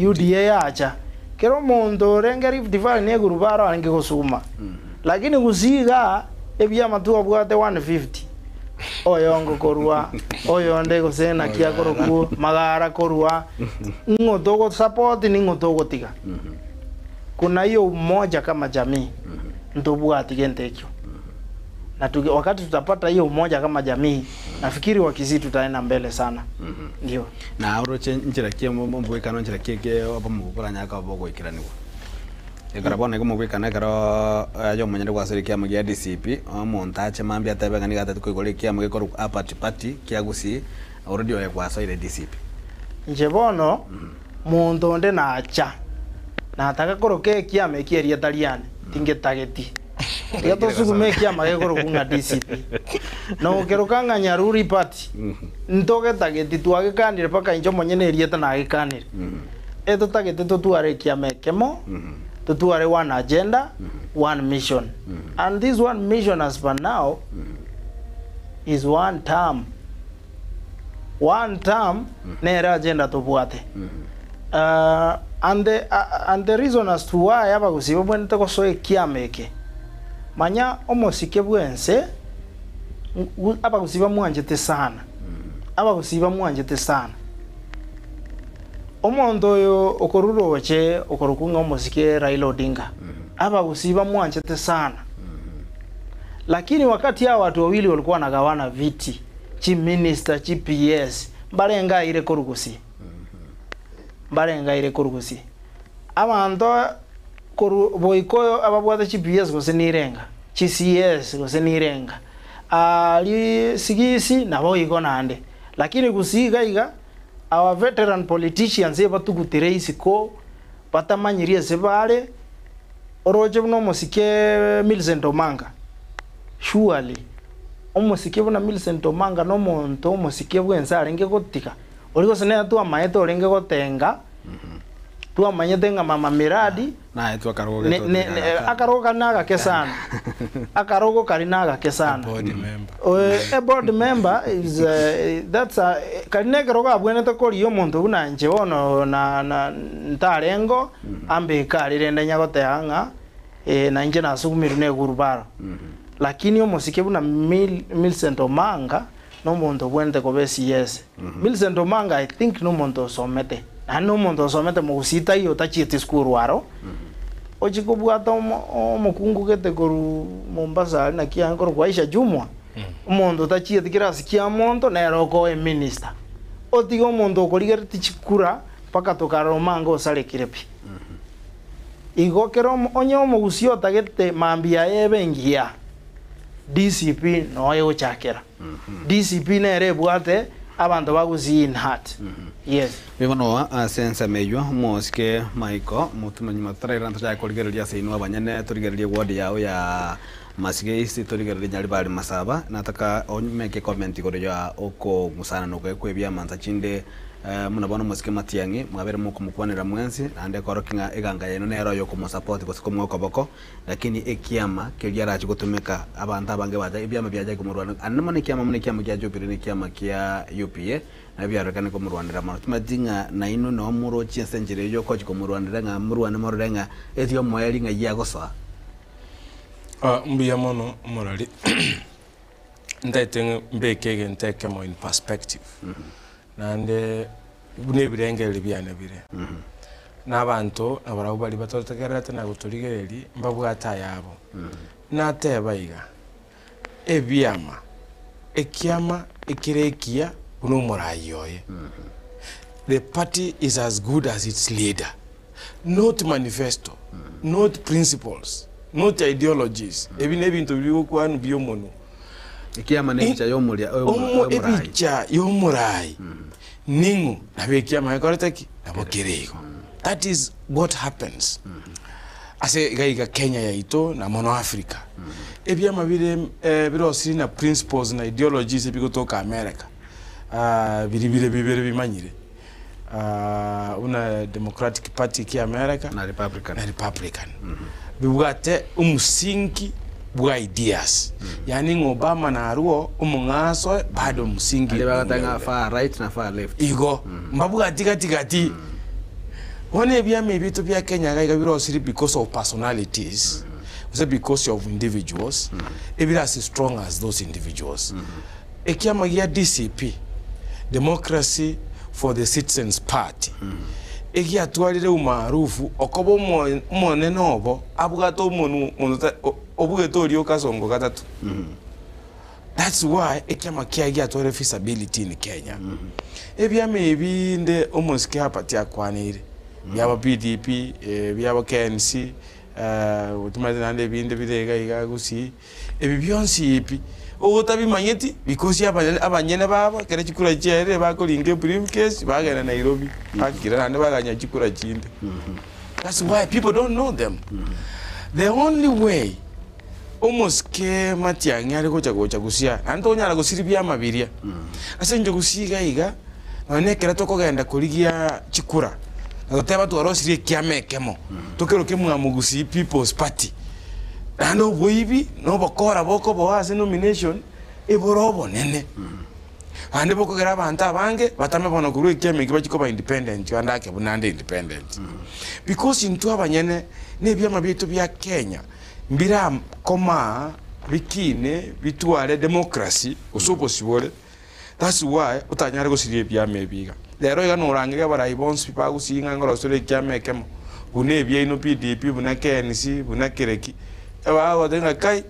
UDA acha kero mondo rengeri divine ne gurubaro ange gusuma lakini gusiga ebyama tu abwate 150 oyongo korwa oyonde gusena kia koroku magara korwa ngotogo support ni ngotogo tiga kuna hiyo umoja kama jamii ntobwati gentekyo na wakati tutapata hiyo umoja kama jamii nafikiri Wakisii tutaenda mbele sana ndio na uroche njira kie mbwe kana njira kie oba mugukora nyaka obogo ikiraniwa ekarabona ko mugwe kana karo ayo munyere kwa serikia mugia DCP omontache mambi atebe ngani gatatu ko kia muge koru party kia gusi already oya kwa soire DCP njebono muntu nde na acha na ataka koroke kia mekia taliane tingetageti ya to sugume kia mage koru kunga DCP no kerokanga Nyaruri party ntoge tageti tuage kanire paka injo monyene rieta na agikanire eto tageti to tuare kia mekemo tutuare one agenda one mission and this one mission as per now is one term nera agenda to buate and the reason as to why aba gusiba bwente ko soe kiameke manya omosike bwense aba gusiba mwanjete sana omondo yo okoruroche okorukunga omosike Raila Odinga aba gusiba mwanjete sana lakini wakati hao watu wawili walikuwa wanagawana viti chi minister chi PS barenga ile korugusi abantu boykoyo ababwata chi PS gosenirenga chi CS gosenirenga ali sigisi na boyiko nande lakini gusiga iga our veteran politicians eba tugutire isiko batamanyirie sebare oroje buno mosike Millicent Omanga surely omosike buna Millicent Omanga no monto omosike bwensa arenge gotika oliko sene tu amaeto orenge gotenga tu amanyetenga mama miradi na etu akarogo akarogo kanaga kesana akarogo karinaga kesana a board member is that's a karinegero abwene to koriyo muntu buna nje bono na ntarengo ambe karire ndenya goteanga na nje na sugumiru ne gurubaro lakini omosike buna Millicent Omanga no muntu bwente ko BCS Millicent Omanga I think no muntu somete na no muntu somete mugusita iyo tachiti skuru waro ochiko bwata omukungu gete koru Mombasa na kia koru kwaisha jumwa omuntu tachiti kirasi kia monto na roko e minister otigo muntu koligere tichikura paka tokaro mango sale kirepi igo kero onyo mugusio tagete mambia ebengia DCP no yo chakera DCP nere bwate abantu baguzi in heart yes bibono sense meyo moske maiko mutumanyi matara iranto cha koligereria seinwa banyane torigereria ward yao ya masige isi torigereria nyali bali masaba nataka onyumeke comment ko ya oko musana no kwebya manza chinde muna bono moske matiangi mwabere muko mukwanira mwensi ande korokinga eganga yeno nero yo ko support ko mwoko boko lakini ekiama kelyara chigutumika abantu abange baje ibyama byaje ku murwana anamane kiama mune kiama kya Jubilee ne kiama kya UPA na byarekane ko murwanira mara tumadinga na ino no muro chensenjere yo ko ko murwanira nga murwana morenga etyo moyali nga yagosa mbiya mono morali ndaitenge mbekege nteke mo in perspective nande bunebirengere byana bire n'abantu abaraho bali batotegerate na guturigereri mbabwata yabo natebayiga ebyama ekiama ekirekia buno morayoye the party is as good as its leader, not manifesto, not principles, not ideologies ebine bintu byo kwanu byomono ikiama nebicha yomulia ebicha yomurai ningu nabekiama ekoroteki nabokerego. That is what happens. ase gaiga Kenya yaito na mono Africa ebyama bire birosiri na principles na ideologies ebigotoka America bibire bimanyire una Democratic Party ki America na Republican bibwate umusingi bwa ideas yani Obama na aruo umungaso bado musingi ali bagatanga far right na far left igo mbabuga tigati one ebyama ebito bya Kenya gaiga birosiri because of personalities because of individuals even as strong as those individuals ekiama ya DCP Democracy for the Citizens Party egi atwalire umaarufu okobo mone nobo abugato umuntu obugetori okasongo gatatu that's why ekiama kiagi atwalire feasibility in Kenya ebyama ebinde omuske hapati akwanire byaba PDP byaba KNC utumazana binde birega igagusi ebi byonsi ipi otabimanyeti because abanyene baba kere chikura cyere bakolinge briefcase bagana Nairobi akira nande baganya chikura chinde that's why people don't know them the only way almost ke Matiang'i ari gocha gusia anto nyara gusiribya mabiria ase nje gusiga iga none kera tokogenda kurigia chikura nateba tuarosiri kiamekemo tokero kemwamugusi People's Party ando boibi no bakora boko boase nomination iborobo nene ande boko gara banta bange batame bono kuru ikiameki bachiko independent yandake bunande independent because into abanyene ne byama bitu bya Kenya mbira koma bikine bitware democracy usuposibole that's why utanyare gusiriye byama ebiga lero iga nurangiga barayi bonsi pagusinga ngoro sore kiamekemo bune byino PDP buna KNC buna Kireki abago denga kai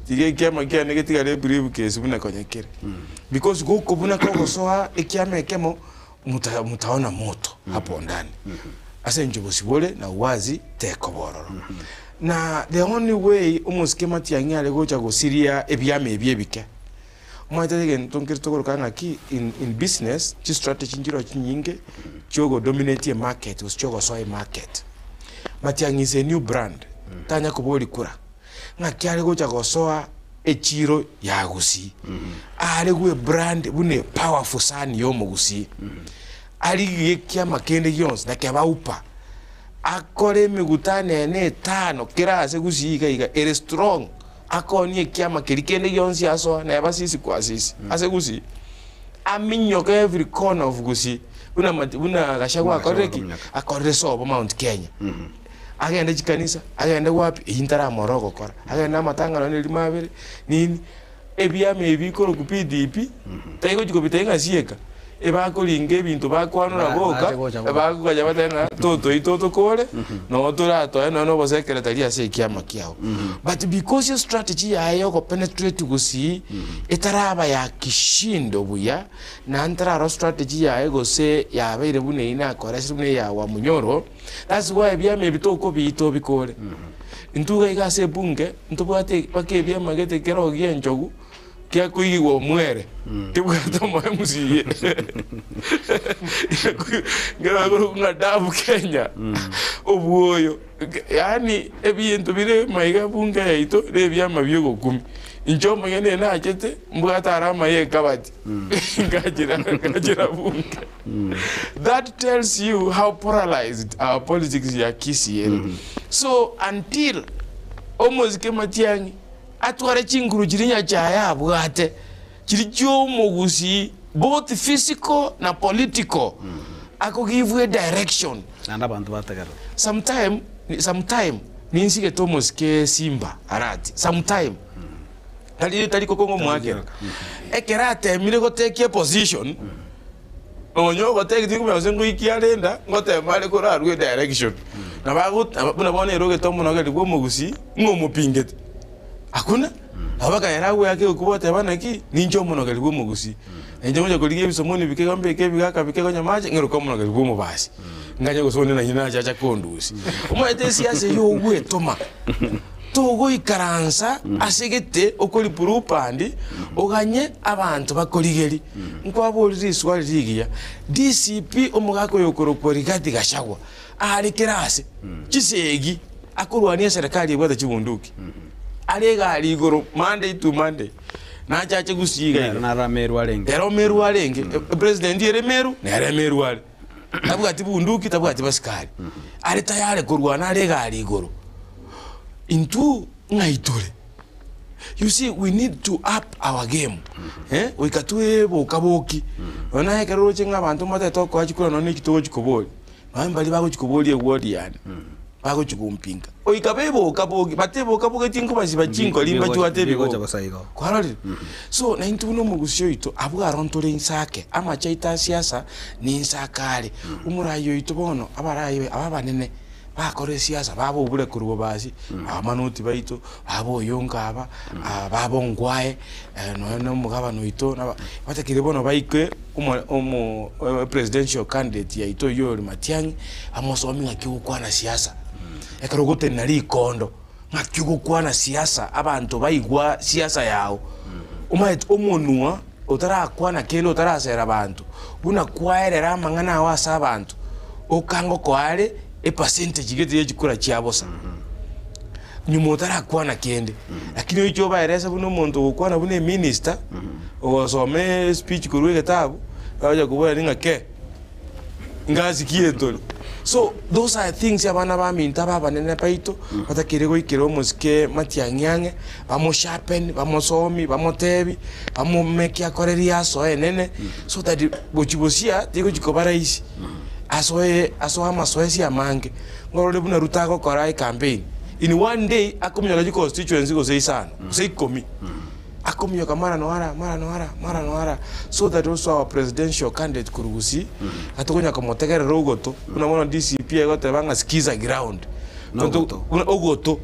tige kiama kiane getigare briefcase buna konyekere because goko buna kogosoa ikiamekemo mutaona moto hapo ndani ase njubosibole na wazi tekobororo na the only way umuske Matiang'i ale gocha gosiria ebyame ebyebike mwaitege ntonkirito korokanga ki in business chi strategy njiro chinyinge chogo dominate market usichogo soy market Matiang'i is a new brand tanya kuboli kura ngakyale gocha gosoa echiro ya gusi ale gwe brand bune powerful sana yo mugusi ali yekia makende yons na kyaba upa akore migutane ne tano kirase gusiga iga ere strong akoni ekiama kirikende yons yaso na yabasisi kwa sisi ase gusi aminyoka every corner of gusi una gashagwa akore sobo Mount Kenya agenda chikanisa agenda wapi intara moroko kora agenda matangano ne limabere nini ebyame ebikoro ku PDP taiko chiko bitenga sieka ebakolinga ebintu bakwanura boka ebakugaja batena toto kole no torato no bosekretari ase kiama kiao but because your strategy yayo ko penetrate gusi etaraba ya kishindo buya na antara strategy yayo go se yabeire bune ina kora sibune ya wa munyoro that's why byame bitoko bito bikole intuga igase bunge ntubate bakebya magete kero gienjogu kia kuigiwa mwere tibwata mwamusiye ngara guru ngadabu Kenya obuoyo yani ebintu bire maiga bunga yaito rebyama byogo 10 injoma ngene na achete mbwata arama ye kabati ngajira bunga that tells you how polarized our politics ya kisi so until almost Matiang'i atware chinguru jirinya chaya abwate chirijo mugusi both physical na political ako give a direction nanda bantu bategera sometime ninsike Thomas ke Simba arati sometime tali kokongo mwake ekerate mire go take a position onyo go take tingu mwazengo ikiarenda ngote male ko rarwe direction na bagut buna bone roge tomo no geli go mugusi ngomupingete akuna abaka yarawe yake ukubote bana ki ninjo muno gali bwo mugusi enje moja kuligie bisomoni bike gambe ke bigaka bike gonya maje ngero ko muno gali bwo mubasi nganye gusone na nyina acha kondusi umwete siase yo gwe toma togo ikaransa asegete okoli purupandi oganye abantu bakoligeri nkwaboli swali ligiya DCP omugako yokorokori gati gashagwa ari kirase kisegi akurwania serikali ebwata chibunduki arega aligoro Monday to Monday na chache gusiga na rameru alenge ero meru alenge president ere meru na ere meru ale tabuga tibunduki tabuga tibaskari ari tayari kurwana arega aligoro into ngaitore. You see, we need to up our game. We katue bokaboki. Wana hekero chenga abantu mata toko achikura noni kitogo chikoboli. Bali bago chikoboli ewodi yani. Bago chikumpinga. Oikabebo kaboki, batebo kaboki tinko basiba chinko limba chuatebo. Kwarali. So na intu no mugusyo ito abuga arontore insake ama chaita siasa ni insakale. Umurayo ito bono abarayo ababanene bakore siasa babo bure kurubo basi amanuti baito babo yongaba babo ngwae no mugaba no ito batakire bono baike umo presidential candidate ya ito Yoweri Matiang'i amosomi ngakigukwana siasa ekarogote nali kondo ngakigukwana siasa abantu baigwa siasa yao umaet omonua otarakwana kendo otarasera abantu buna kwaerera mangana wasa abantu okango kwale percentage gete yechikura chiabosa nyumo tarakwana kende lakini icho baeresa buno muntu ukwana bune minister osome speech kuruwe tabu aja kubona ninga ke ngazi kietolo. So those are things abana baminta babanene paito batakire goikero musike Matiang'i bamo sharpen bamo somi bamo tebi bamo mekia koreria so enene so that bochibosia tigo chikobara isi aso amasoesi amange ngorole buna rutako korai campaign in one day akomyo ga constituency go sei sana sei komi akomyo kamara noara so that also our presidential candidate kurugusi atokonya komotegere rogoto unamona DCP agote banga skiza ground ogoto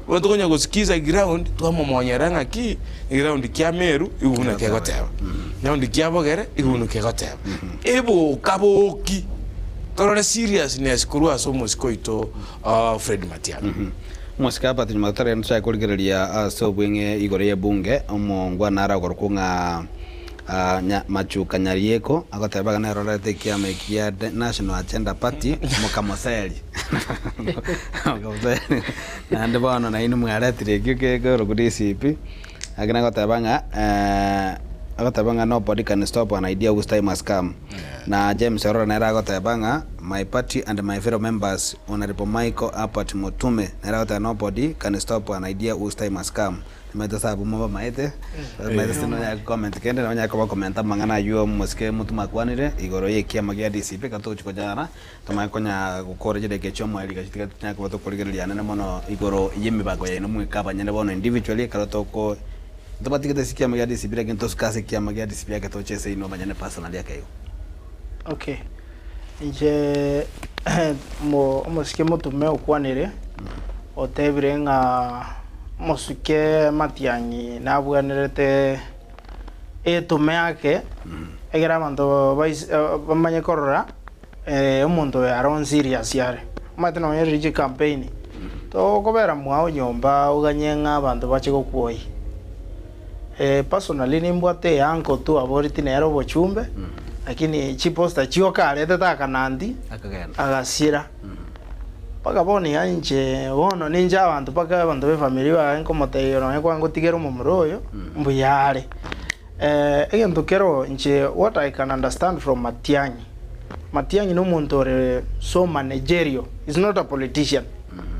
unatokonya go skiza ground twamo monyeranga ki ground kya Meru iguna kegoteba ground kya Bogere iguna kegoteba ebo kaboki torore seriousness kurua so muskoito Fred Matiang'i musika pati matare ntsa kuligerelia so bwenge igore bunge omongwa nara gorkunga machuka nyarieko agotebaga na rorete kia mekia National Agenda Party mukamoseli na ndebano na inu mwaretire kike rugudi CP agina agotabanga nobody can stop an idea whose time has come. Na James Orora nera agotabanga my party and my fellow members Honorable Michael Apat Mutume nera agotaba nobody can stop an idea whose time has come. Maite sabu maba maite sino ya comment kende na nya ko komenta mangana yuo muske mutu makwanire igoro ye kia magia DCP kato chiko jana tama konya gukoreje de kecho mwali gachitika nya ko to kuligeria nene mono igoro yemi bago ya no mwikaba nyene bono individually kato ko Topati kita sikia magia DCP lakini toskase kia magia DCP yake tochese ino banyane personal yake hiyo. Okay. Nje mo sikia mutume okwanire otebire nga mosuke Matiang'i nabwanirete etume yake egera manto bamanye korora omuntu aron serious yare mate no yeri campaign to kobera mwao nyomba uganyenga abantu bachiko kuoi personally nimbwate yanko tu aboriti nero bochumbe lakini chiposta chioka alete taka nandi agasira paka boni anje bono ninja abantu paka abantu be family ba nko moteyo no kwango tigero mumroyo mbuyare egento kero nje what I can understand from Matiang'i no muntu so managerial, is not a politician,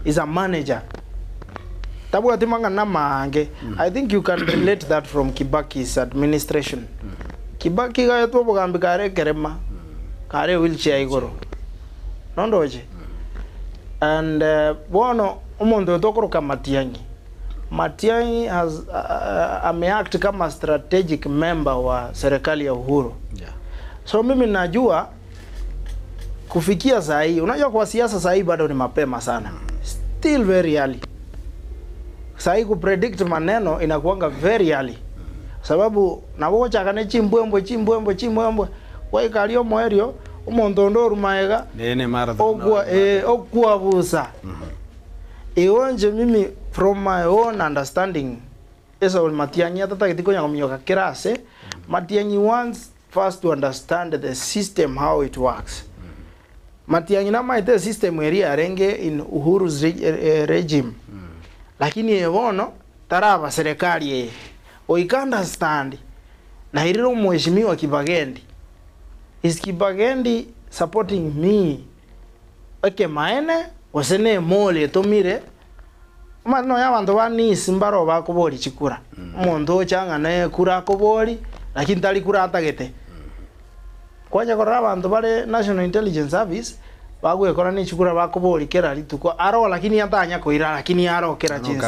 is a manager. Tabu atimanga na mange. I think you can relate that from Kibaki's administration. Kibaki ga yetu bogambi kare kerema kare wheelchair igoro nondoje and bono umuntu tokoroka Matiang'i has ameact kama strategic member wa serikali ya Uhuru. So mimi najua kufikia saa hii, unajua kwa siasa saa hii bado ni mapema sana, still very early. Saa hii kupredict maneno inakuanga very early, sababu nabocha kane chimbwembwe wa kalio moerio umuntu ndo rumaega nene mara okwa busa eonje mimi from my own understanding eso Matiang'i atata kitiko nyamyoka kirase Matiang'i wants first to understand the system how it works. Matiang'i na maite system area renge in Uhuru's regime. Lakini evono taraba serikali o understand na hiriro mheshimiwa Kibagendi. Is Kibagendi supporting me? Okay, maene wasene mole tomire mano ya bantu bani simbaro bakobori chikura omonto changa ne kura kobori lakini tali kura atagete kwanya korra bantu bare National Intelligence Service bagwekora ni chikura bakobori kera rituko aro lakini atanya koira lakini aro kera jinsi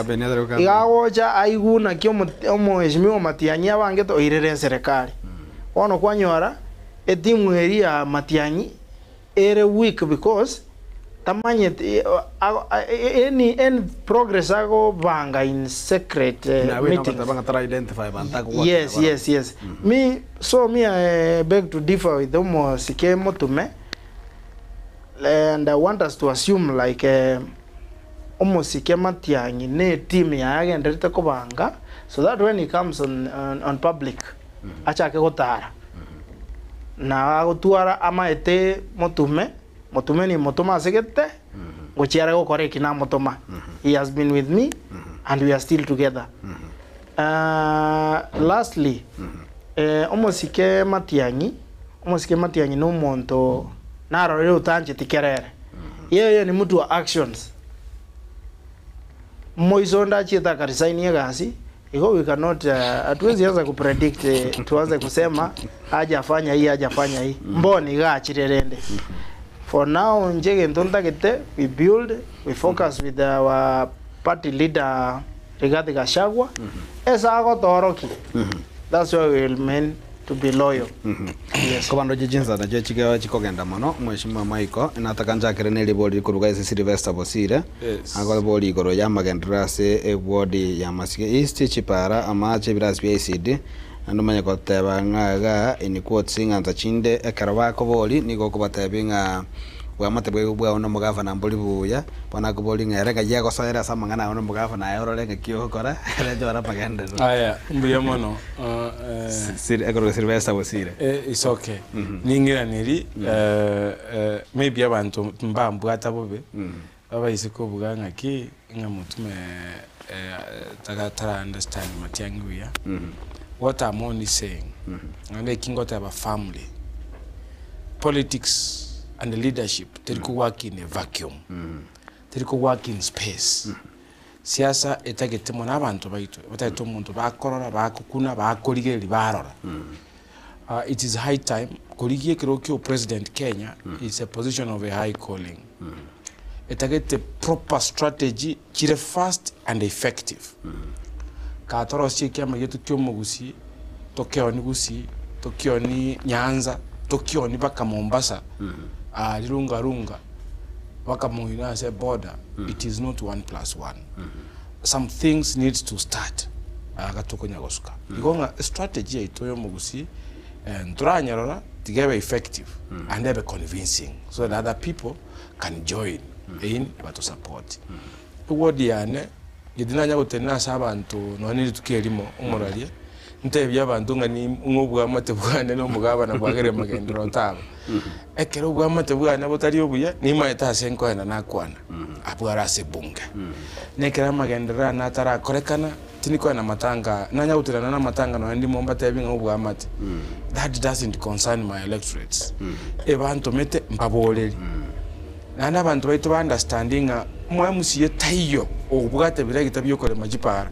igagocha aiguna kyo mheshimiwa Matiang'i abange to irere serikali ono kwanyora etimu area Matiang'i ere weak because tamanye any progress ago banga in secret meetings. Yes. Me I beg to differ with Omo Sike Motume, and I want us to assume like Omo Sike Matiang'i ne team ya agenderite ko banga, so that when he comes on public acha ke gotara na gotuara ama ete Motume ni Motoma segete gochiara go koreki na Motoma. He has been with me and we are still together. Lastly, Omosike Matiang'i no monto na rore utanje tikerere. Yeye ni mtu wa actions. Moizonda chita karisaini gasi. Iko we cannot hatuwezi anza kupredict tuanze kusema hajafanya hii. Mboni gachirerende. For now, we build, we focus with our party leader, Rigathi Gachagua. That's why we will remain to be loyal. Yes. Komando jijinza na jechiga chikogenda mano mheshimiwa Michael inataka njakire neli bodi kuruga ise Sylvester Bosire agora bodi igoro ya magendrase bodi ya Masike East chipara amache birasi bya ICD andumanya koteba ngaga ini quotes nganza chinde ekaraba ko boli niko kubatebinga wa matebwe bwa ono mugavana mboli buya bana ko boli ngere ga yego soera samangana ono mugavana yorole ngekyo kora rejora paganda aya mbuya mono sir egoro Sylvester Bosire it's okay ningira niri maybe abantu mbambu atabobe aba isiko buganga ki ngamutume takatara understand Matiang'i uya what I'm only saying, and they can go to have a family. Politics and the leadership, they could work in a vacuum. They could work in space. Siasa etagete mona abantu baitu. Bataito muntu bakorora bakukuna bakorigeri barora. It is high time. Korigie kirokyo President Kenya is a position of a high calling. Etagete proper strategy, kire fast and effective. Katoro sikia mayetu kyo mugusi Tokyo ni gusi Tokyo ni Nyanza Tokyo ni baka Mombasa runga baka muhina se border it is not 1+1 some things needs to start katoko nyagosuka igonga strategy itoyo mugusi and turanyarora together effective and be convincing so that other people can join in but support wodi yane Yedinanya gutena sabantu none tukerimo umuralie ntebya abantu ngani ngobwa matebwane no mugabana bwagere magendero ntaba ekero bwa matebwane botari obuya ni maeta senko na nakwana abwara se bunga nekera magendera na tara korekana tiniko na matanga nanya gutirana na matanga no ndi momba tebi ngobwa mate that doesn't concern my electorates ebantu mete mbaboleli nana abantu baitu understanding mwamusiye tayo obugate biragita byokore majipara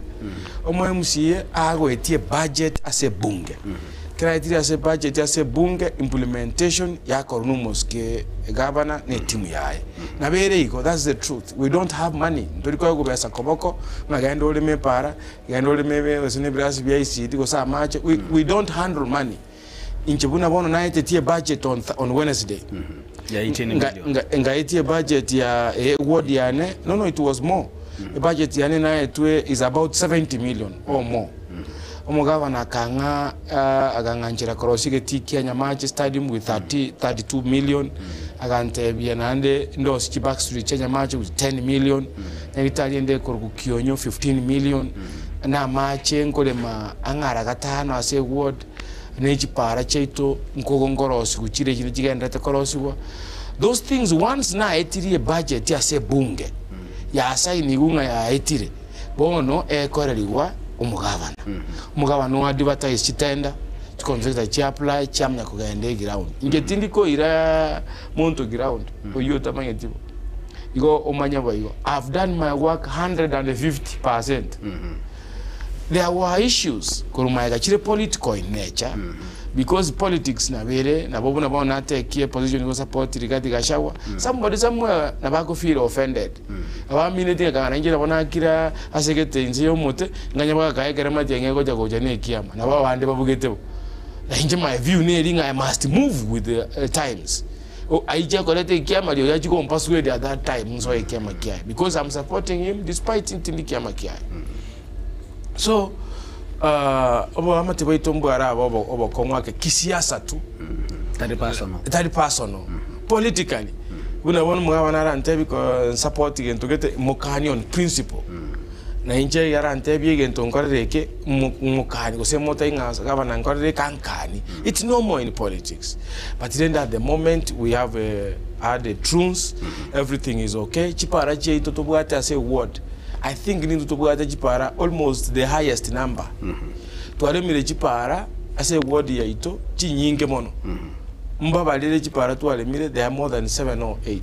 omwamusiye ago etie budget ase bunge criteria ase budget ase bunge implementation ya korunumos ke governor ne timu yae na bere iko that's the truth we don't have money ndoriko go besa koboko ngagenda ole mepara ngagenda ole mebe osine brasi bya ICD go sa match we don't handle money inchibuna bono na etie budget on Wednesday ya 18 million nga etie budget ya ward yane no it was more the budget yane na etwe is about 70 million or more omugavana kanga aganganjira crossing Kenya match stadium with 32 million agante bianande ndo Skibak Street Kenya match with 10 million na italiende koruku Kionyo 15 million na match ngolema angara gatano ase ward nechi para chaito nkogongorosi kuchire chile chigendete korosiwa. Those things once na etiri budget ya se bunge ya saini gunga ya etire bono ekoreriwa umugabana umugabana wa advertise chitenda chikonzekta chi apply chamnya kugende ground ingetindi ko ira muntu ground oyo tamanya tipo igo omanya boigo I've done my work 150%. There were issues kurumaiga chire political in nature because politics na vere na bobo na bona take position go support Rigathi Gachagua somebody somewhere na bako feel offended aba minute ka na ngira bona kira asegete inzi yo mote nganya baka kaekera matenge goja goja ne kiama na ba bande babugete na inje my view ne ringa I must move with the times. Oh, I just collected kiama dio ya chiko mpaswe at that time so kiama kia because I'm supporting him despite intindi kiama kia. So obo amate baitombo ara obo komwake kisiasa tu tari personal politically una won mwa na rante because support again to get mukani on principle na inje yara ante bi again to nkoreke mukani ko se mota inga gaba na nkoreke kankani. It's no more in politics, but then at the moment we have had a truce, everything is okay. Chipara che to bwata say word I think ni to bwata chipara almost the highest number to alemire chipara ase word ya ito chinyinge mono mbaba lele chipara to alemire there are more than 7 or 8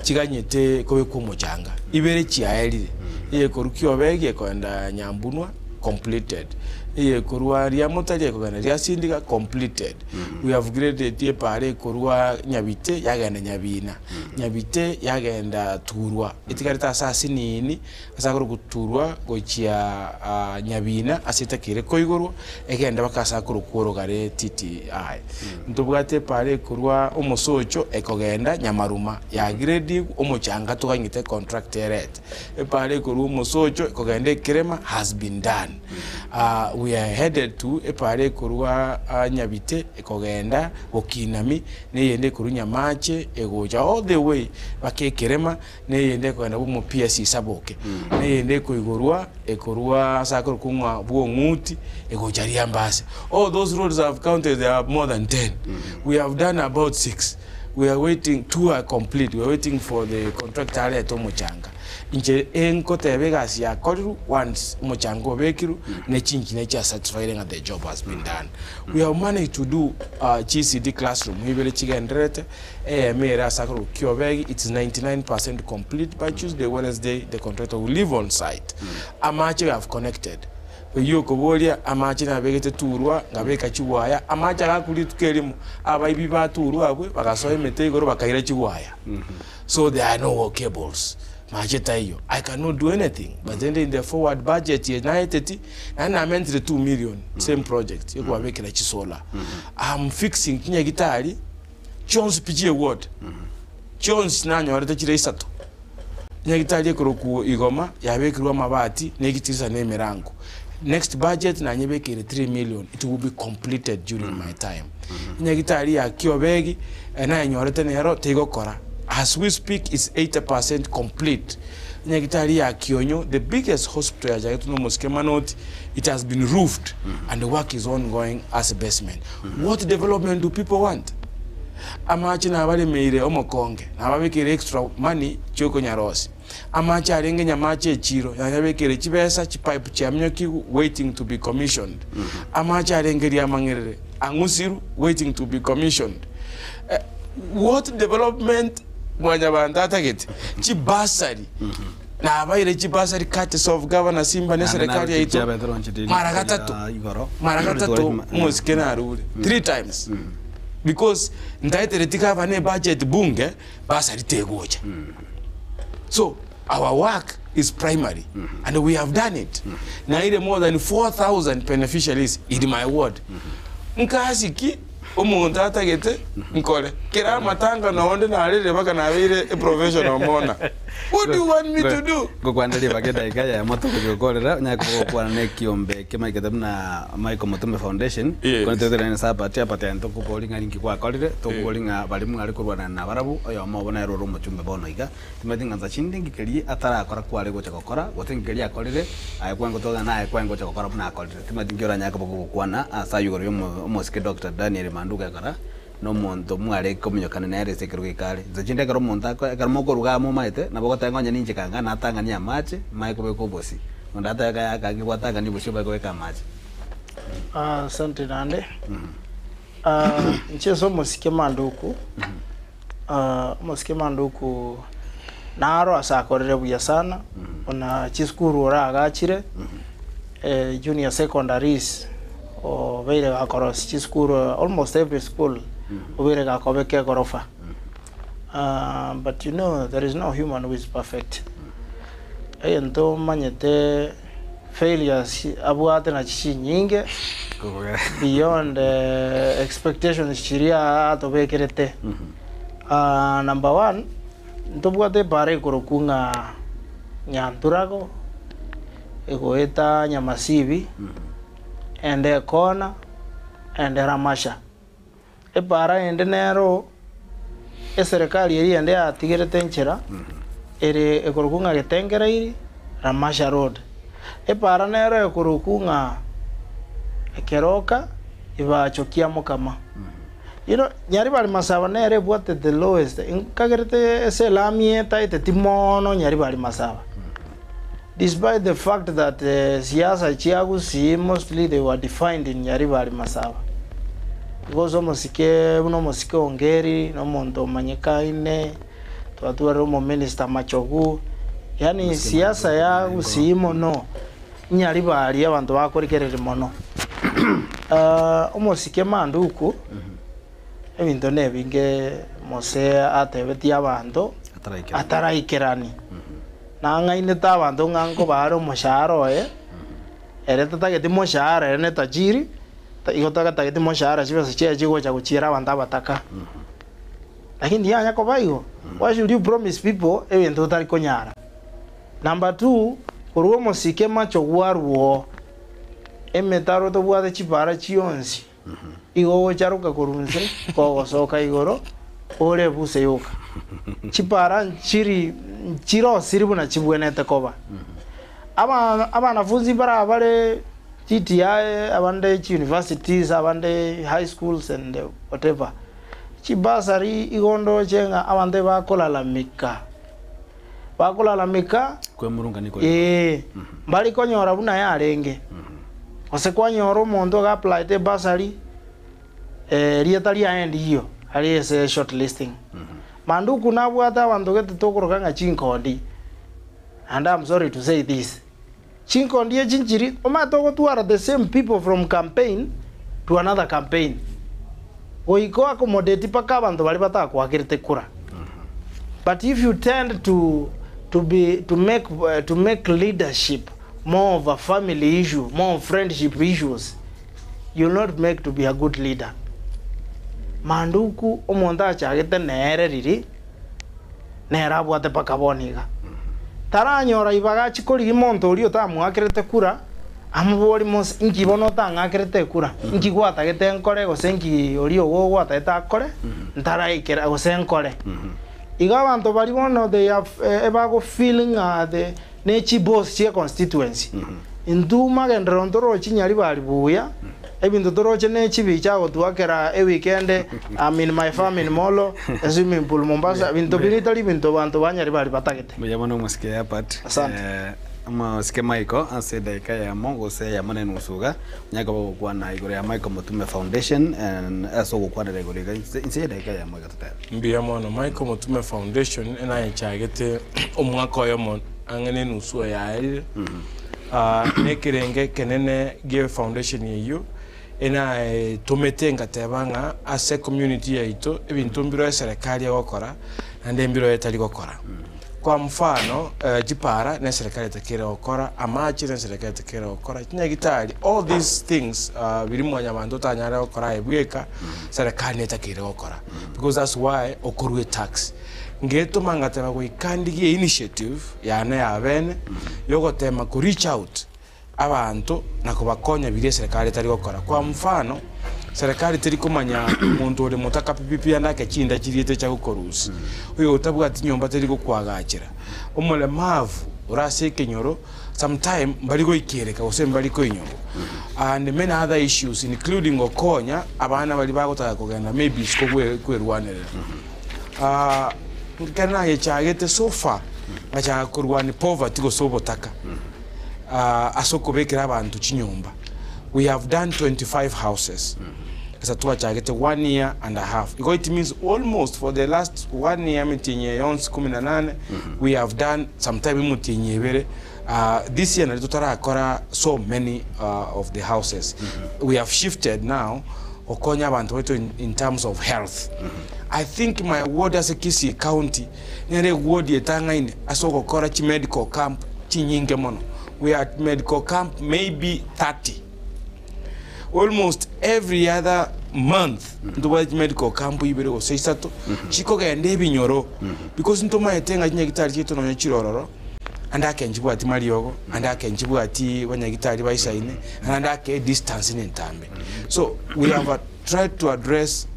chiganyete kowe kumojanga ibere chiaelire iye korukio bege kwenda nyambunwa completed iye korwa ria motaje kwenda ria sindika completed we have graded tie pare korwa nyabite yagenda nyabina nyabite yagenda turwa itikarita sasa nini asakuru kuturwa gochia nyabina asitakire koigoro egenda bakasa kurukuro gare titi ai ntubwate pare korwa umusocho ekogenda nyamaruma ya grade umuchanga tukanyite contract rate pare korwa umusocho ekogenda kirema has been done. We are headed to epare kurwa nyabite ekogenda okinami ne yende kurunya mache egoja all the way bakekerema ne yende kwenda mu PSC saboke ne yende kuigorwa ekorwa sakuru kumwa bwo nguti egoja riambase. All those roads have counted, there are more than 10. We have done about 6. We are waiting, 2 are complete. We are waiting for the contractor at Omochanga. Inche enko tebegasi ya koriru once mochango bekiru ne chinchi ne cha satisfying that the job has been done. We have managed to do GCD classroom hibele chigendrete mera sakuru kiobegi. It's 99% complete. By Tuesday, Wednesday the contractor will live on site. Amache we have connected yo kobolia amache na begete turwa ngabeka chiwaya amache akakuli tukelimu abaibi baturwa abwe bakasoye metegoro bakaira chiwaya. So there are no cables. I cannot do anything. But then in the forward budget, and I meant the 2 million, same project. You go make a solar. I'm fixing Kenya Gitari, Jones PG Award. Jones Nanyo, or the Chiresato. Negitari Kuroku Igoma, Yabekru Mabati, Negitisa Nemerango. Next budget, Nanyabeki 3 million. It will be completed during my time. Negitari, Kiobegi, and I know Tego Kora. As we speak, it's 80% complete. Nyagitaria Kionyo, the biggest hospital at Jagatuno Moskemanot, it has been roofed and the work is ongoing as a basement. What development do people want? Amachi na wale meire omokonge, na wabekere extra money choko nyarosi. Amachi arenge nyamache chiro, na wabekere chibesa chipipe chiamnyoki waiting to be commissioned. Amachi arenge riamangere, angusiru waiting to be commissioned. What development mwanya bandata gete chibasari na abaire chibasari kati of governor Simba ne serikali yaito mara gatatu musikena rule 3 times because ndaite tika bane budget bunge basari tegoja. So our work is primary and we have done it. Na ile more than 4,000 beneficiaries in my ward. Nkasiki umuntu atagete nkole kira matanga no onde na rere baka na bire a professional mona. What do you want me to do? Go kwandali bageda ikaya moto kujokolera nya kwa na kiombe kema ikadamna Michael Mutume Foundation kwa tetera na sapati apata ntoko bolinga linki kwa kolire to bolinga balimu ali kurwana na barabu ayo mabona ero rumo chumbe bono iga timatinga za chindi ngikeli atara akora kwa lego chakokora gotingeli akolire ay kwango toga na ay kwango chakokora na akolire timatingira nya kaboko kwana asayugoro yo mosike Dr. Daniel Manduga kara no monto mware komnyokana na ere sekero gikale zachinde karo monta karo ruga mo maite na bogota ngonya ninje kanga na tanga nya mache mai ko beko bosi ndata ya kagi watanga ni busho bako weka mache. Asante nande. Nchezo mosike Manduku. Mosike Manduku naro asakorere buya sana. Ona chiskuru ora agachire. Junior secondaries o veire gakoros chiskuru almost every school veire gakobeke gorofa. But you know there is no human who is perfect. Ento manyete failures abuate na chichi nyinge beyond expectations chiria atobekerete. Number one ntobuate pare kurokunga nyanturago egoeta nyamasibi ende kona ende ramasha para ende nero serikali eri ende atigirete nchera ere ekorokunga getengereiri Ramasha Road para nero ekorokunga ekeroka ibachokia mukama. You know, nyari bali masaba nere bwate the lowest inkagerete ese lamie taite timono nyari bali masaba. Despite the fact that siasa chiagusi mostly they were defined in Nyaribari Masaba. Because uno mosike ongeri, no mondo manyekaine, tuatua romo minister machogu. Yani siasa ya usimo no. Nyaribari ya wanto wako rikerere mono. Umosike Manduku, ebinto nebinge mose atebeti abantu ataraikerani. Nanga ineta abantu ngango baro mosharo ereta tageti moshara ene tajiri igotaka tageti moshara chiva seche chigo cha kuchira abantu bataka lakini yanya ko baigo why should you promise people evento tari konyara. Number 2 kuruo mosike macho gwaruo emetaro to bwade chipara chionsi igo charuka kurunse ko gosoka igoro ore buse yoka chipara chiro siribu na chibwenete koba abana funzi bara bare TTI abande universities abande high schools and whatever chibasari igondo chenga abande bakolalamika kwe murunga niko bali konyora buna yarenge ose kwanyoro mondo ga apply te basari rietali aendi hiyo ali ese shortlisting. Manduku na bwata abantu gete tokorokanga chinkondi. And I'm sorry to say this. Chinkondi e chinchiri omatoko tuara the same people from campaign to another campaign. Oiko accommodate paka abantu bali bata kwakirite kura. But if you tend to make leadership more of a family issue, more of friendship issues, you'll not make to be a good leader. Manduku omonda achagete nere riri nera bwate pakaboniga taranyora ibaga chikori monto rio tamwakirete kura amubori mos inkibono tangakirete kura inkigwata gete nkore gosenki orio gogwata etakore ntaraikera gosenkore iga bantu bari bono they have ebago feeling the nechi boss che constituency induma gendrondoro chinyari bari buya ebintu toroche nechi bicha gotwakera e weekend I'm in my farm in Molo swimming pool Mombasa bintu binitali bintu bantu banyari bari batagete muyabona musike apat musike Michael aseda ikaya mongo se ya maneno usuga nyaka kwa na igore ya Michael Mutume Foundation and aso kwa na igore inseda ikaya mo gatata mbia mono Michael Mutume Foundation ena yachagete omwaka yomo angene nusu ya ele nekirenge kenene give foundation yeyo ena tometenga tebanga ase community yaito ebintu mbiro ya serikali gokora ande mbiro etali gokora Kwa mfano jipara na serikali itakira okora amachi na serikali itakira okora kinyagitari all these things biri mwanya bantu tanyara okora ebweka serikali itakira okora because that's why okorwe tax ngeto mangatema ko ikandigie initiative yana ya bene yogotema ku reach out abantu na kubakonya biri serikali itari okora. Kwa mfano serikali teri kumanya muntu uri mutaka pipipi andake chinda kirite cya gukorusi uyo utabwa ati nyomba teri gukwagakira umule mavu urase kenyoro sometime bari go ikereka usemba bari ko inyoro and many other issues including okonya abana bari bagotaka kugenda maybe siko kwerwanere kana ye chagete so far acha kurwani poverty go sobotaka asoko bekira abantu chinyomba. We have done 25 houses. As a 1 year and a half. Because it means almost for the last 1 year, we have done sometime this year so many of the houses. We have shifted now in terms of health. I think my ward as a Kisii County, ward medical camp, we are at medical camp maybe 30. Almost every other month ndo medical camp ibere go seisato chiko gende binyoro because ntoma etenga nyagitari kito no nyachirororo anda kenjibu ati mariogo anda kenjibu ati wanyagitari baisaine anda ke distance in ntambe. So we have tried to address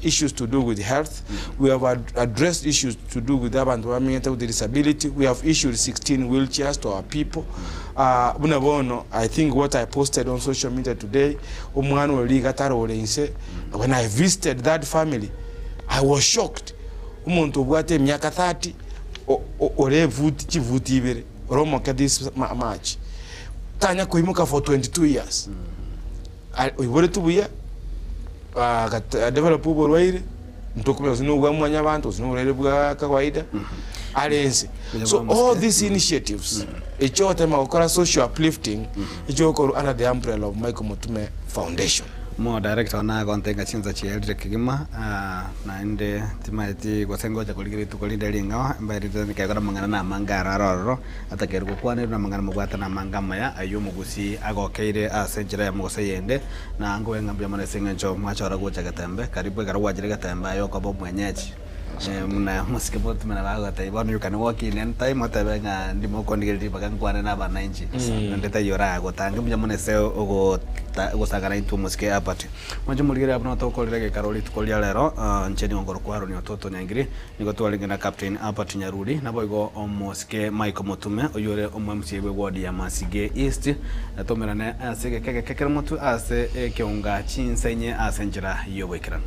issues to do with health. We have addressed issues to do with abantu with disability. We have issued 16 wheelchairs to our people. I think what I posted on social media today, when I visited that family, I was shocked. Umuntu bwate myaka 30 ore vuti ibere oromoka this March. Tanya kuimuka for 22 years. Uyibore tubuya develop uborwaire ntokume uzinugwa mwanya abantu uzinurere bwa kawaida alense. So all these initiatives echote makora social uplifting echoko under the umbrella of Michael Mutume Foundation. Mo director na kontenga chinza chielire kigima na inde timaiti gosengoja kuligiri tukolinde linga mbari nikagora mangana na mangara roro atakeruko kwane na mangana mugwata na mangama ya ayo mugusi agokeire asenjira ya mugose yende na ngo engambya mane sengenjo mwachora gocha gatembe karibu garwajire gatembe ayo kwa mwenyeji muna muskipo tumena bagota ibonu yukani walk in and time otabenga ndimo kondigiri bagangwane na bana inji ndeta yora gotanga mjamone seo ogo gosagara into muske apati manje muligere abno to kolirege karoli tukolia lero ncheni ongoro kwaro ni ototo nyangiri niko twalinga na captain apati nyarudi naboigo omuske Michael Mutume oyore omwamsiwe ward ya Masige East atomerane asege keke mutu ase keunga chinsenye asenjira yobekran.